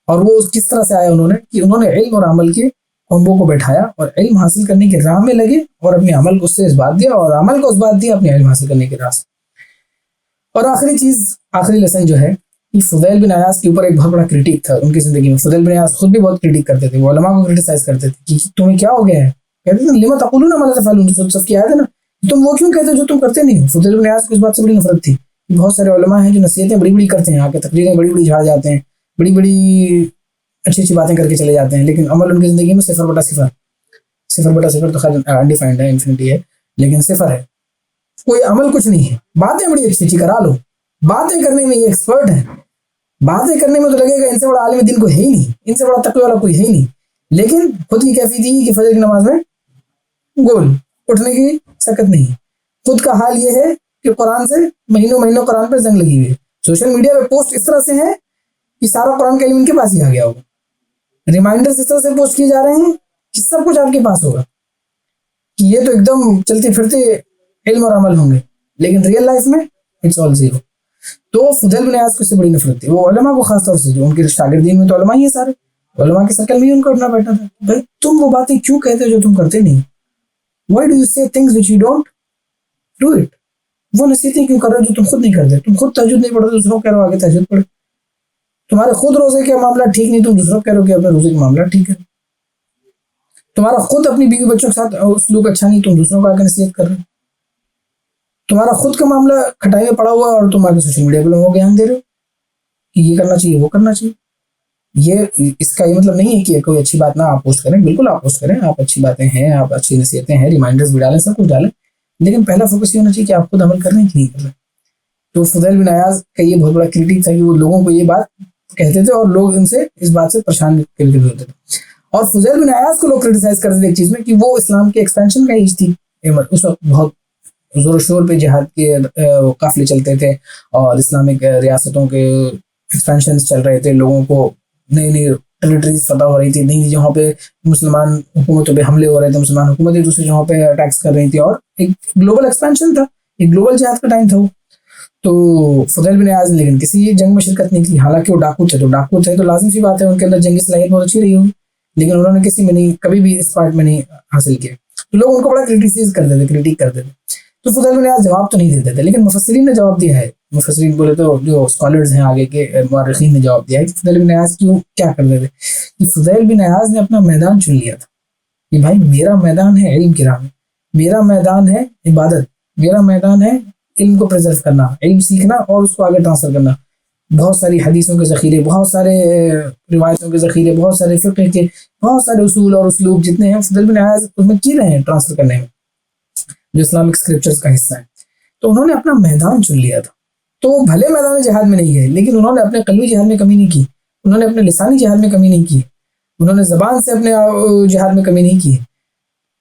اور وہ کس طرح سے آیا انہوں نے, کہ انہوں نے علم اور عمل کے کمبو کو بیٹھایا اور علم حاصل کرنے کی راہ میں لگے, اور اپنے عمل کو اس سے اثبات دیا, اور عمل کو اثبات دیا اپنے علم حاصل کرنے کی راہ سے. اور آخری چیز, آخری لیسن جو ہے, کہ فضیل بن عیاض کے اوپر ایک بہت بڑا کرٹیک تھا ان کی زندگی میں. فضیل بن عیاض خود بھی بہت کرٹیک کرتے تھے, وہ علماء کو کرٹیسائز کرتے تھے کہ تمہیں کیا ہو گیا ہے, کہتے تھے لما تقولون ما لا تفعلون, سب کی آیت ہے نا, تم وہ کیوں کہتے ہو جو تم کرتے نہیں ہو. فضیل بن عیاض کو اس بات سے بڑی نفرت تھی. بہت سارے علماء ہیں جو نصیحتیں بڑی بڑی کرتے ہیں, آ کے تقریریں بڑی بڑی جھاڑ جاتے ہیں, بڑی بڑی اچھی اچھی باتیں کر کے چلے جاتے ہیں, لیکن عمل ان کی زندگی میں 0/0. 0/0 تو خیر انڈیفائنڈ ہے, انفینٹی ہے, لیکن 0 ہے, کوئی عمل کچھ نہیں ہے. باتیں بڑی اچھی اچھی کرا لو, باتیں کرنے میں یہ ایکسپرٹ ہے, باتیں کرنے میں تو لگے گا ان سے بڑا عالم دین کو ہے ہی نہیں, ان سے بڑا تقوی والا کوئی ہے ہی نہیں, لیکن خود کی کیفیت یہ کہ فجر کی نماز میں گول اٹھنے کی سکت نہیں. خود کا حال یہ ہے کہ قرآن سے مہینوں قرآن پہ زنگ لگی ہوئی ہے. سوشل میڈیا پہ پوسٹ اس طرح سے ہیں کہ سارا قرآن کا علم ان کے پاس ہی آ گیا ہوگا, ریمائنڈرز اس طرح سے پوسٹ کیے جا رہے ہیں کہ سب کچھ آپ کے پاس ہوگا, کہ یہ تو ایک دم چلتے پھرتے علم اور عمل ہوں گے, لیکن ریئل لائف میں اٹس آل زیرو. تو فضیل بن عیاض کو اس سے بڑی نفرت تھی. وہ علماء کو خاص طور سے, جو ان کے شاگردین میں تو علماء ہی ہیں سارے, علماء کے سرکل میں ہی ان کو اٹھنا بیٹھنا تھا. بھائی تم وہ باتیں کیوں کہتے ہو جو تم کرتے نہیں, وائی ڈو یو سے things which you don't do it. وہ نصیحتیں کیوں کر رہے ہو جو تم خود نہیں کرتے. تم خود تہجد نہیں پڑھتے, دوسروں کو کہہ رہے ہو آگے تہجد پڑھے. تمہارے خود روزے کے معاملہ ٹھیک نہیں, تم دوسروں کو کہہ رہے ہو کہ اپنے روزے کے معاملہ ٹھیک ہے. تمہارا خود اپنی بیوی بچوں کے ساتھ سلوک اچھا نہیں, تم دوسروں کو آ کے نصیحت کر رہے ہو. تمہارا خود کا معاملہ کھٹائی میں پڑا ہوا ہے اور تم آ کے سوشل میڈیا پہ لوگوں کو گیان دے رہے ہو کہ یہ کرنا چاہیے وہ کرنا چاہیے. یہ اس کا یہ مطلب نہیں ہے کہ کوئی اچھی بات نہ آپ پوسٹ کریں, بالکل آپ پوسٹ کریں, آپ اچھی باتیں ہیں, آپ اچھی نصیحتیں ہیں, ریمائنڈرز بھی ڈالیں, سب کچھ ڈالیں, لیکن پہلا فوکس یہ ہونا چاہیے کہ آپ خود عمل کر رہے ہیں کہ نہیں کر رہے. تو فضیل بن عیاض کا یہ بہت بڑا کریٹک تھا کہ وہ لوگوں کو یہ بات کہتے تھے اور لوگ ان سے اس بات سے پریشان بھی ہوتے تھے. اور فضیل بن عیاض کو لوگ کرٹیسائز کرتے تھے ایک چیز میں, کہ وہ اسلام کے ایکسپینشن کا ایج تھی. اس وقت بہت زور و شور پہ جہاد کے قافلے چلتے تھے, اور اسلامک ریاستوں کے ایکسپینشن چل رہے تھے, لوگوں کو نئی نئی ٹریٹریز فتح ہو رہی تھی, نئی جہاں پہ مسلمان حکومتوں پہ حملے ہو رہے تھے, مسلمان حکومتیں دوسری جگہوں پہ اٹیکس کر رہی تھی, اور ایک گلوبل ایکسپینشن تھا, ایک گلوبل جہاد کا ٹائم تھا وہ. تو فضیل بن عیاض نے لیکن کسی جنگ میں شرکت نہیں کی. حالانکہ وہ ڈاکو تھے تو لازم سی بات ہے ان کے اندر جنگی صلاحیت بہت اچھی رہی ہوگی, لیکن انہوں نے کسی میں نہیں, کبھی بھی اس پارٹ میں نہیں حاصل کیا. تو لوگ ان کو بڑا کریٹک کرتے تھے. تو فضیل بن عیاض جواب تو نہیں دیتے تھے, لیکن مفسرین نے جواب دیا ہے. مفسرین بولے تو جو اسکالرز ہیں آگے کے مورخین نے جواب دیا ہے کہ فضیل بن عیاض کیا کرتے تھے. کہ فضیل بن عیاض نے اپنا میدان چن لیا تھا کہ بھائی میرا میدان ہے علم کی راہ میں, میرا میدان ہے عبادت, میرا میدان ہے علم کو پریزرو کرنا, علم سیکھنا اور اس کو آگے ٹرانسفر کرنا. بہت ساری حدیثوں کے ذخیرے, بہت سارے روایتوں کے ذخیرے, بہت سارے فقہ کے بہت سارے اصول اور اسلوب جتنے ہیں فضیل بن عیاض اس میں کی رہے ہیں ٹرانسفر کرنے میں, جو اسلامک اسکرپچرز کا حصہ ہے. تو انہوں نے اپنا میدان چن لیا تھا. تو وہ بھلے میدان جہاد میں نہیں گئے, لیکن انہوں نے اپنے قلبی جہاد میں کمی نہیں کی, انہوں نے اپنے لسانی جہاد میں کمی نہیں کی, انہوں نے زبان سے اپنے جہاد میں کمی نہیں کی.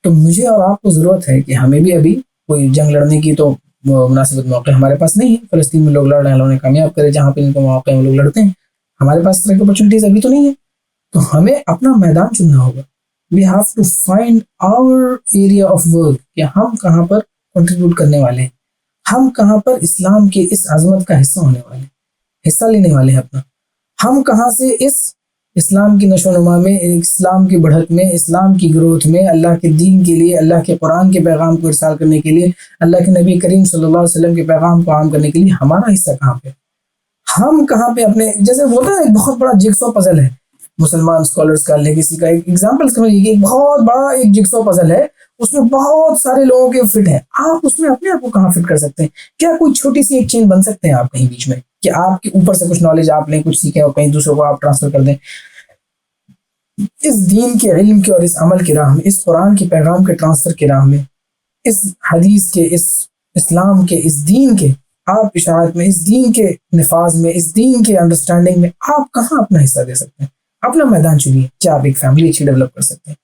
تو مجھے اور آپ کو ضرورت ہے کہ ہمیں بھی ابھی کوئی جنگ لڑنے کی تو مناسبت موقع ہمارے پاس نہیں ہے. فلسطین میں لوگ لڑ رہے ہیں, اللہ نے کامیاب کرے, جہاں پہ ان کو موقع ہے وہ لوگ لڑتے ہیں. ہمارے پاس طرح کی اپرچونیٹیز ابھی تو نہیں ہے. تو ہمیں اپنا میدان چننا ہوگا. We have to find our area of work, کہ ہم کہاں پر کنٹریبیوٹ کرنے والے ہیں, ہم کہاں پر اسلام کے اس عظمت کا حصہ ہونے والے ہیں, حصہ لینے والے ہیں اپنا. ہم کہاں سے اس اسلام کی نشو و نما میں, اسلام کی بڑھت میں, اسلام کی گروتھ میں, اللہ کے دین کے لیے, اللہ کے قرآن کے پیغام کو ارسال کرنے کے لیے, اللہ کے نبی کریم صلی اللہ علیہ وسلم کے پیغام کو عام کرنے کے لیے ہمارا حصہ کہاں پہ, ہم کہاں پہ اپنے, جیسے ہوتا ہے ایک بہت بڑا جگسو پزل ہے مسلمان اسکالرس کا, لیگیسی کا. ایک ایگزامپل سمجھیے کہ ایک بہت بڑا ایک جگسو پزل ہے, اس میں بہت سارے لوگوں کے فٹ ہیں. آپ اس میں اپنے آپ کو کہاں فٹ کر سکتے ہیں؟ کیا کوئی چھوٹی سی ایک چین بن سکتے ہیں آپ کہیں بیچ میں, کہ آپ کے اوپر سے کچھ نالج آپ نے کچھ سیکھے اور کہیں دوسروں کو آپ ٹرانسفر کر دیں؟ اس دین کے علم کے اور اس عمل کی راہ میں, اس قرآن کے پیغام کے ٹرانسفر کی راہ میں, اس حدیث کے, اس اسلام کے, اس دین کے آپ اشاعت میں، اس دین کے نفاذ میں، اس دین کے انڈرسٹینڈنگ میں آپ کہاں اپنا حصہ دے سکتے ہیں؟ اپنا میدان چنیے. کیا آپ ایک فیملی اچھی ڈیولپ کر سکتے ہیں؟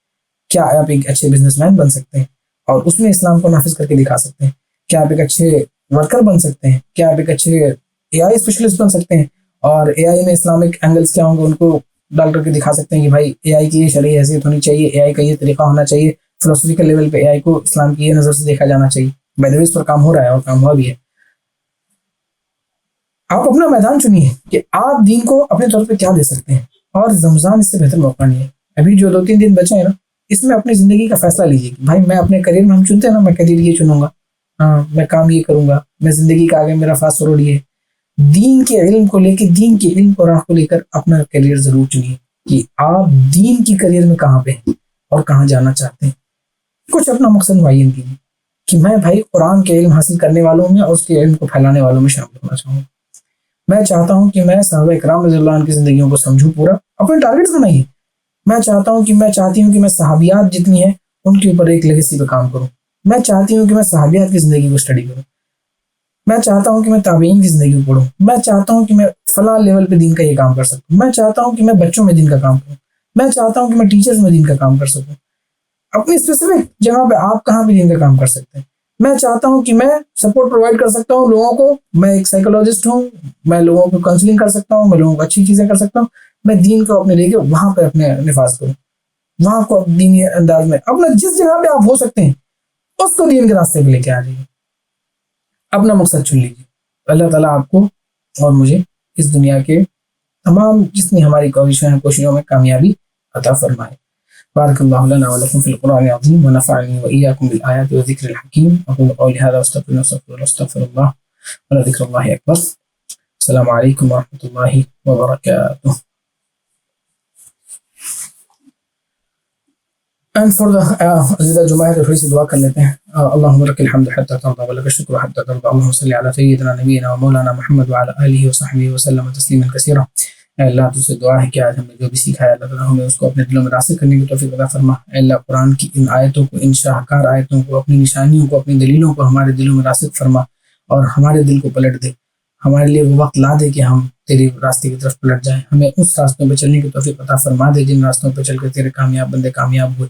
کیا آپ ایک اچھے بزنس مین بن سکتے ہیں اور اس میں اسلام کو نافذ کر کے دکھا سکتے ہیں؟ کیا آپ ایک اچھے ورکر بن سکتے ہیں؟ کیا آپ ایک اچھے اے آئی اسپیشلسٹ بن سکتے ہیں اور اے آئی میں اسلامک اینگلس کیا ہوں گے ان کو ڈال کر کے دکھا سکتے ہیں کہ بھائی اے آئی کی یہ شرعی حیثیت ہونی چاہیے، اے آئی کا یہ طریقہ ہونا چاہیے، فلسفیکل لیول پہ اے آئی کو اسلام کی یہ نظر سے دیکھا جانا چاہیے. بائی دا وے اس پر کام ہو رہا ہے اور کام ہوا بھی ہے. آپ اپنا میدان چنیے کہ آپ دین کو اپنے طور پہ کیا دے سکتے ہیں، اور رمضان اس سے بہتر موقع نہیں ہے. ابھی جو 2-3 دن بچے ہیں نا، اس میں اپنی زندگی کا فیصلہ لیجیے کہ بھائی میں اپنے کریئر میں، ہم چنتے ہیں نا، میں کریئر یہ چنوں گا، ہاں میں کام یہ کروں گا، میں زندگی کا آگے میرا فاسٹ فارورڈ یہ. دین کے علم کو لے کے، دین کے علم کو راہ کو لے کر اپنا کریئر ضرور چنیے کہ آپ دین کی کریئر میں کہاں پہ ہیں اور کہاں جانا چاہتے ہیں. کچھ اپنا مقصد معین کیجیے کہ میں بھائی قرآن کے علم حاصل کرنے والوں میں اور اس کے علم کو پھیلانے والوں میں شامل ہونا چاہوں گا. میں چاہتا ہوں کہ میں صحابہ اکرام رضی اللہ عنہ کی زندگیوں کو سمجھوں پورا. اپنے ٹارگیٹس بنائیے. میں چاہتی ہوں کہ میں صحابیات جتنی ہیں ان کے اوپر ایک لیگیسی پہ کام کروں. میں چاہتی ہوں کہ میں صحابیات کی زندگی کو اسٹڈی کروں. میں چاہتا ہوں کہ میں تابعین کی زندگی کو پڑھوں. میں چاہتا ہوں کہ میں فلاں لیول پہ دین کا یہ کام کر سکوں. میں چاہتا ہوں کہ میں بچوں میں دین کا کام کروں. میں چاہتا ہوں کہ میں ٹیچرز میں دین کا کام کر سکوں. اپنی اسپیسیفک جگہ پہ آپ کہاں پہ دین کا کام کر سکتے ہیں. میں چاہتا ہوں کہ میں سپورٹ پرووائڈ کر سکتا ہوں لوگوں کو. میں ایک سائیکولوجسٹ ہوں، میں لوگوں کو کاؤنسلنگ کر سکتا ہوں، میں لوگوں کو اچھی چیزیں کر سکتا ہوں. میں دین کو اپنے لے کے وہاں پہ اپنے نفاذ کروں، وہاں کو دینی انداز میں اپنا جس جگہ پہ آپ ہو سکتے ہیں اس کو دین کے راستے پہ لے کے آ جائیے. اپنا مقصد چن لیجیے. اللہ تعالیٰ آپ کو اور مجھے اس دنیا کے تمام جتنی ہماری کوششوں میں کامیابی عطا فرمائے. بارك الله لنا ولكم في القرآن العظيم ونفعني وإياكم بالآيات والذكر الحكيم. أقول قولي هذا واستغفر الله ولذكر الله أكبر. السلام عليكم ورحمة الله وبركاته. And for the عزیزہ جمعہ تھوڑی سی دعا کر لیتے ہیں. اللهم لك الحمد حتى ترضى ولك الشكر حتى ترضى. اللهم صل على سيدنا نبينا ومولانا محمد وعلى آله وصحبه وسلم تسليما كثيرا. اے اللہ تجھ سے دعا ہے کہ آج ہم نے جو بھی سیکھا ہے اللہ تعالیٰ ہمیں اس کو اپنے دلوں میں راسخ کرنے کی توفیق عطا فرما. اے اللہ قرآن کی ان آیتوں کو، ان شاہکار آیتوں کو، اپنی نشانیوں کو، اپنی دلیلوں کو ہمارے دلوں میں راسخ فرما اور ہمارے دل کو پلٹ دے. ہمارے لیے وہ وقت لا دے کہ ہم تیری راستے کی طرف پلٹ جائیں. ہمیں اس راستوں پہ چلنے کی توفیق عطا فرما دے جن راستوں پہ چل کر تیرے کامیاب بندے کامیاب ہوئے.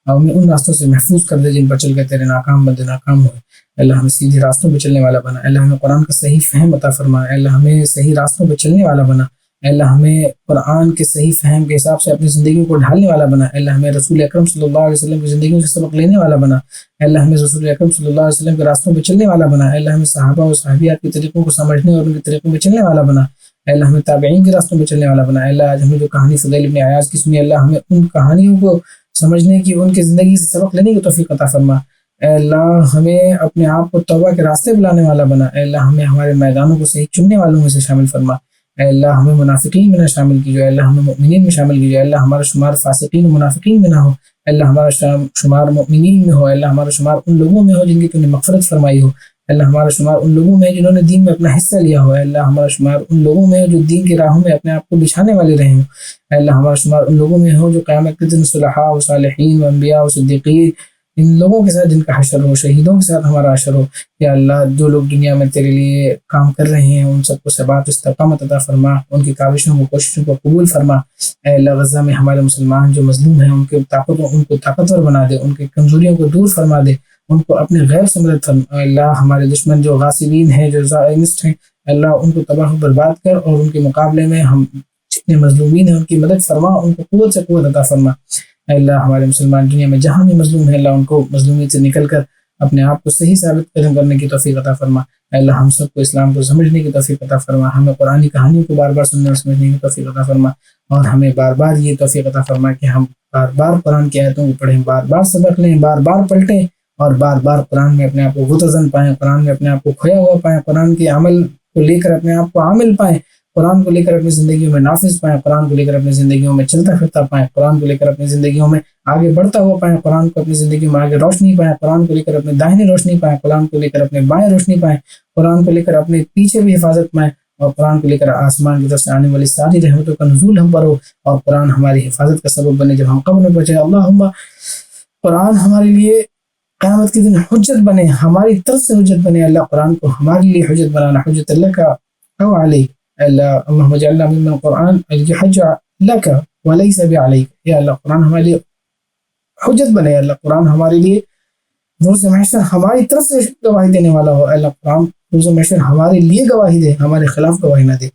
ہمیں ان راستوں سے محفوظ کر دے جن پر چل کر تیرے ناکام بندے ناکام ہوئے. اللہ ہمیں سیدھے راستوں پہ چلنے والا بنا. اللہ ہمیں قرآن کا صحیح فہم عطا فرما. اللہ ہمیں صحیح راستوں پہ چلنے والا بنا. اللہ ہمیں قرآن کے صحیح فہم کے حساب سے اپنی زندگیوں کو ڈھالنے والا بنا. اللہ ہمیں رسول اکرم صلی اللہ علیہ وسلم کی زندگیوں سے سبق لینے والا بنا. اللہ ہمیں رسول اکرم صلی اللہ علیہ وسلم کے راستوں پہ چلنے والا بنا. اللہ ہمیں صحابہ اور صحابیات کے طریقوں کو سمجھنے اور ان کے طریقوں پہ چلنے والا بنا. اللہ ہمیں تابعین کے راستوں پہ چلنے والا بنا. اللہ آج ہمیں جو کہانی فضیل ابن عیاض کی سنی، اللہ ہمیں ان کہانیوں کو سمجھنے کی، ان کی زندگی سے سبق لینے کی توفیق عطا فرما. اے اللہ ہمیں اپنے آپ کو توبہ کے راستے بلانے والا بنا. اے اللہ ہمیں ہمارے میدانوں کو صحیح چننے والوں میں سے شامل فرما. اے اللہ ہمیں منافقین میں نہ شامل کیجیے. اے اللہ ہمیں مؤمنین میں شامل کیجیے. اے اللہ ہمارا شمار فاسقین و منافقین میں نہ ہو. اے اللہ ہمارا شمار مؤمنین میں ہو. اے اللہ ہمارا شمار ان لوگوں میں ہو جن کی تو نے مغفرت فرمائی ہو. اے اللہ ہمارا شمار ان لوگوں میں جنہوں نے دین میں اپنا حصہ لیا ہو. اے اللہ ہمارا شمار ان لوگوں میں جو دین کی راہوں میں اپنے آپ کو بچھانے والے رہے ہوں. اے اللہ ہمارا شمار ان لوگوں میں ہو جو قیامت کے دن صلحاء و صالحین و انبیاء و صدیقین ان لوگوں کے ساتھ جن کا حشر ہو، شہیدوں کے ساتھ ہمارا حشر ہو. یا اللہ جو لوگ دنیا میں تیرے لیے کام کر رہے ہیں ان سب کو ثبات و استقامت عطا فرما. ان کی کاوشوں کو، کوششوں کو قبول فرما. اے اللہ غزہ میں ہمارے مسلمان جو مظلوم ہیں ان کو طاقتور بنا دے. ان کی کمزوریوں کو دور فرما دے. ان کو اپنے غیر سے مدد فرما. اللہ ہمارے دشمن جو غاصبین ہیں، جو زائنسٹ ہیں، اللہ ان کو تباہ و برباد کر اور ان کے مقابلے میں ہم جتنے مظلومین ہیں ان کی مدد فرما. ان کو قوت سے قوت عطا فرما. اے اللہ ہمارے مسلمان دنیا میں جہاں بھی مظلوم ہیں اللہ ان کو مظلومیت سے نکل کر اپنے آپ کو صحیح ثابت قدم کرنے کی توفیق عطا فرما. اے اللہ ہم سب کو اسلام کو سمجھنے کی توفیق عطا فرما. ہمیں قرآنی کہانیوں کو بار بار سننے اور سمجھنے کی توفیق عطا فرما. اور ہمیں بار بار یہ توفیق عطا فرما کہ ہم بار بار قرآن کی آیتوں کو پڑھیں، بار بار سبق لیں، بار بار پلٹیں اور بار بار قرآن میں اپنے آپ کو غتزن پائیں، قرآن میں اپنے آپ کو کھویا ہوا پائیں، قرآن کے عمل کو لے کر اپنے آپ کو عامل پائیں، قرآن کو لے کر اپنی زندگیوں میں نافذ پائیں، قرآن کو لے کر اپنی زندگیوں میں چلتا پھرتا پائیں، قرآن کو لے کر اپنی زندگیوں میں آگے بڑھتا ہوا پائیں، قرآن کو اپنی زندگیوں میں آگے روشنی پائیں، قرآن کو لے کر اپنے داہنے روشنی پائیں، قرآن کو لے کر اپنے بائیں روشنی پائیں، قرآن کو لے کر اپنے پیچھے بھی حفاظت پائیں اور قرآن کو لے کر آسمان کی طرف سے آنے والی ساری رحمتوں کا نزول ہم پر ہو اور قرآن ہماری حفاظت کا سبب بنے جب ہم قبر میں پہنچے. اللہم قرآن ہمارے لیے قیامت کے دن حجت بنے، ہماری طرف سے حجت بنے. اللہ قرآن کو ہمارے لیے حجت بنانا. حجت اللہ کا او علیک. اللہ اللہم اجعلنا ممن قرآن الحج لک ولیس بعلیک. یا اللہ قرآن ہمارے لیے حجت بنے. اللہ قرآن ہمارے لیے روز محشر ہماری طرف سے گواہی دینے والا ہو. اللہ قرآن روز محشر ہمارے لیے گواہی دے، ہمارے خلاف گواہی نہ دے.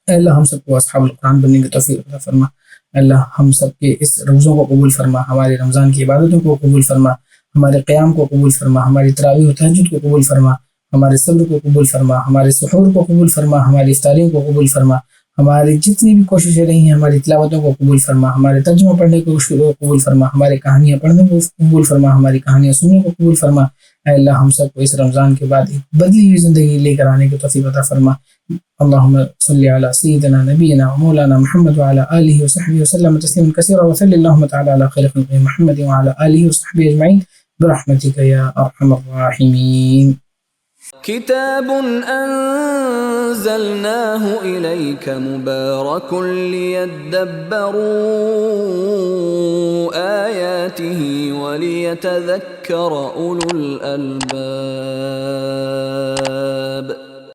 اے اللہ ہم سب کو اصحاب القرآن بننے کی توفیق عطا فرما. اللہ ہم سب کے اس روزوں کو قبول فرما، ہمارے رمضان کی عبادتوں کو قبول فرما، ہمارے قیام کو قبول فرما، ہماری تراویح و تہجد کو قبول فرما، ہمارے صبر کو قبول فرما، ہمارے سحور کو قبول فرما، ہماری افطاریوں کو قبول فرما، ہماری جتنی بھی کوششیں رہی ہیں ہماری تلاوتوں کو قبول فرما، ہمارے ترجمہ پڑھنے کو قبول فرما، ہماری کہانیاں پڑھنے کو قبول فرما، ہماری کہانیاں سننے کو قبول فرما. اے اللہ ہم سب کو اس رمضان کے بعد ایک بدلی ہوئی زندگی لے کر آنے کی توفیق عطا فرما. اللهم صل على سيدنا نبينا ومولانا محمد وعلى آله وصحبه وسلم تسليما كثيرا وصل اللهم تعالى على خير خلقه محمد وعلى آله وصحبه أجمعين برحمتك يا أرحم الراحمين. كتاب أنزلناه إليك مبارك ليدبروا آياته وليتذكر أولو الألباب.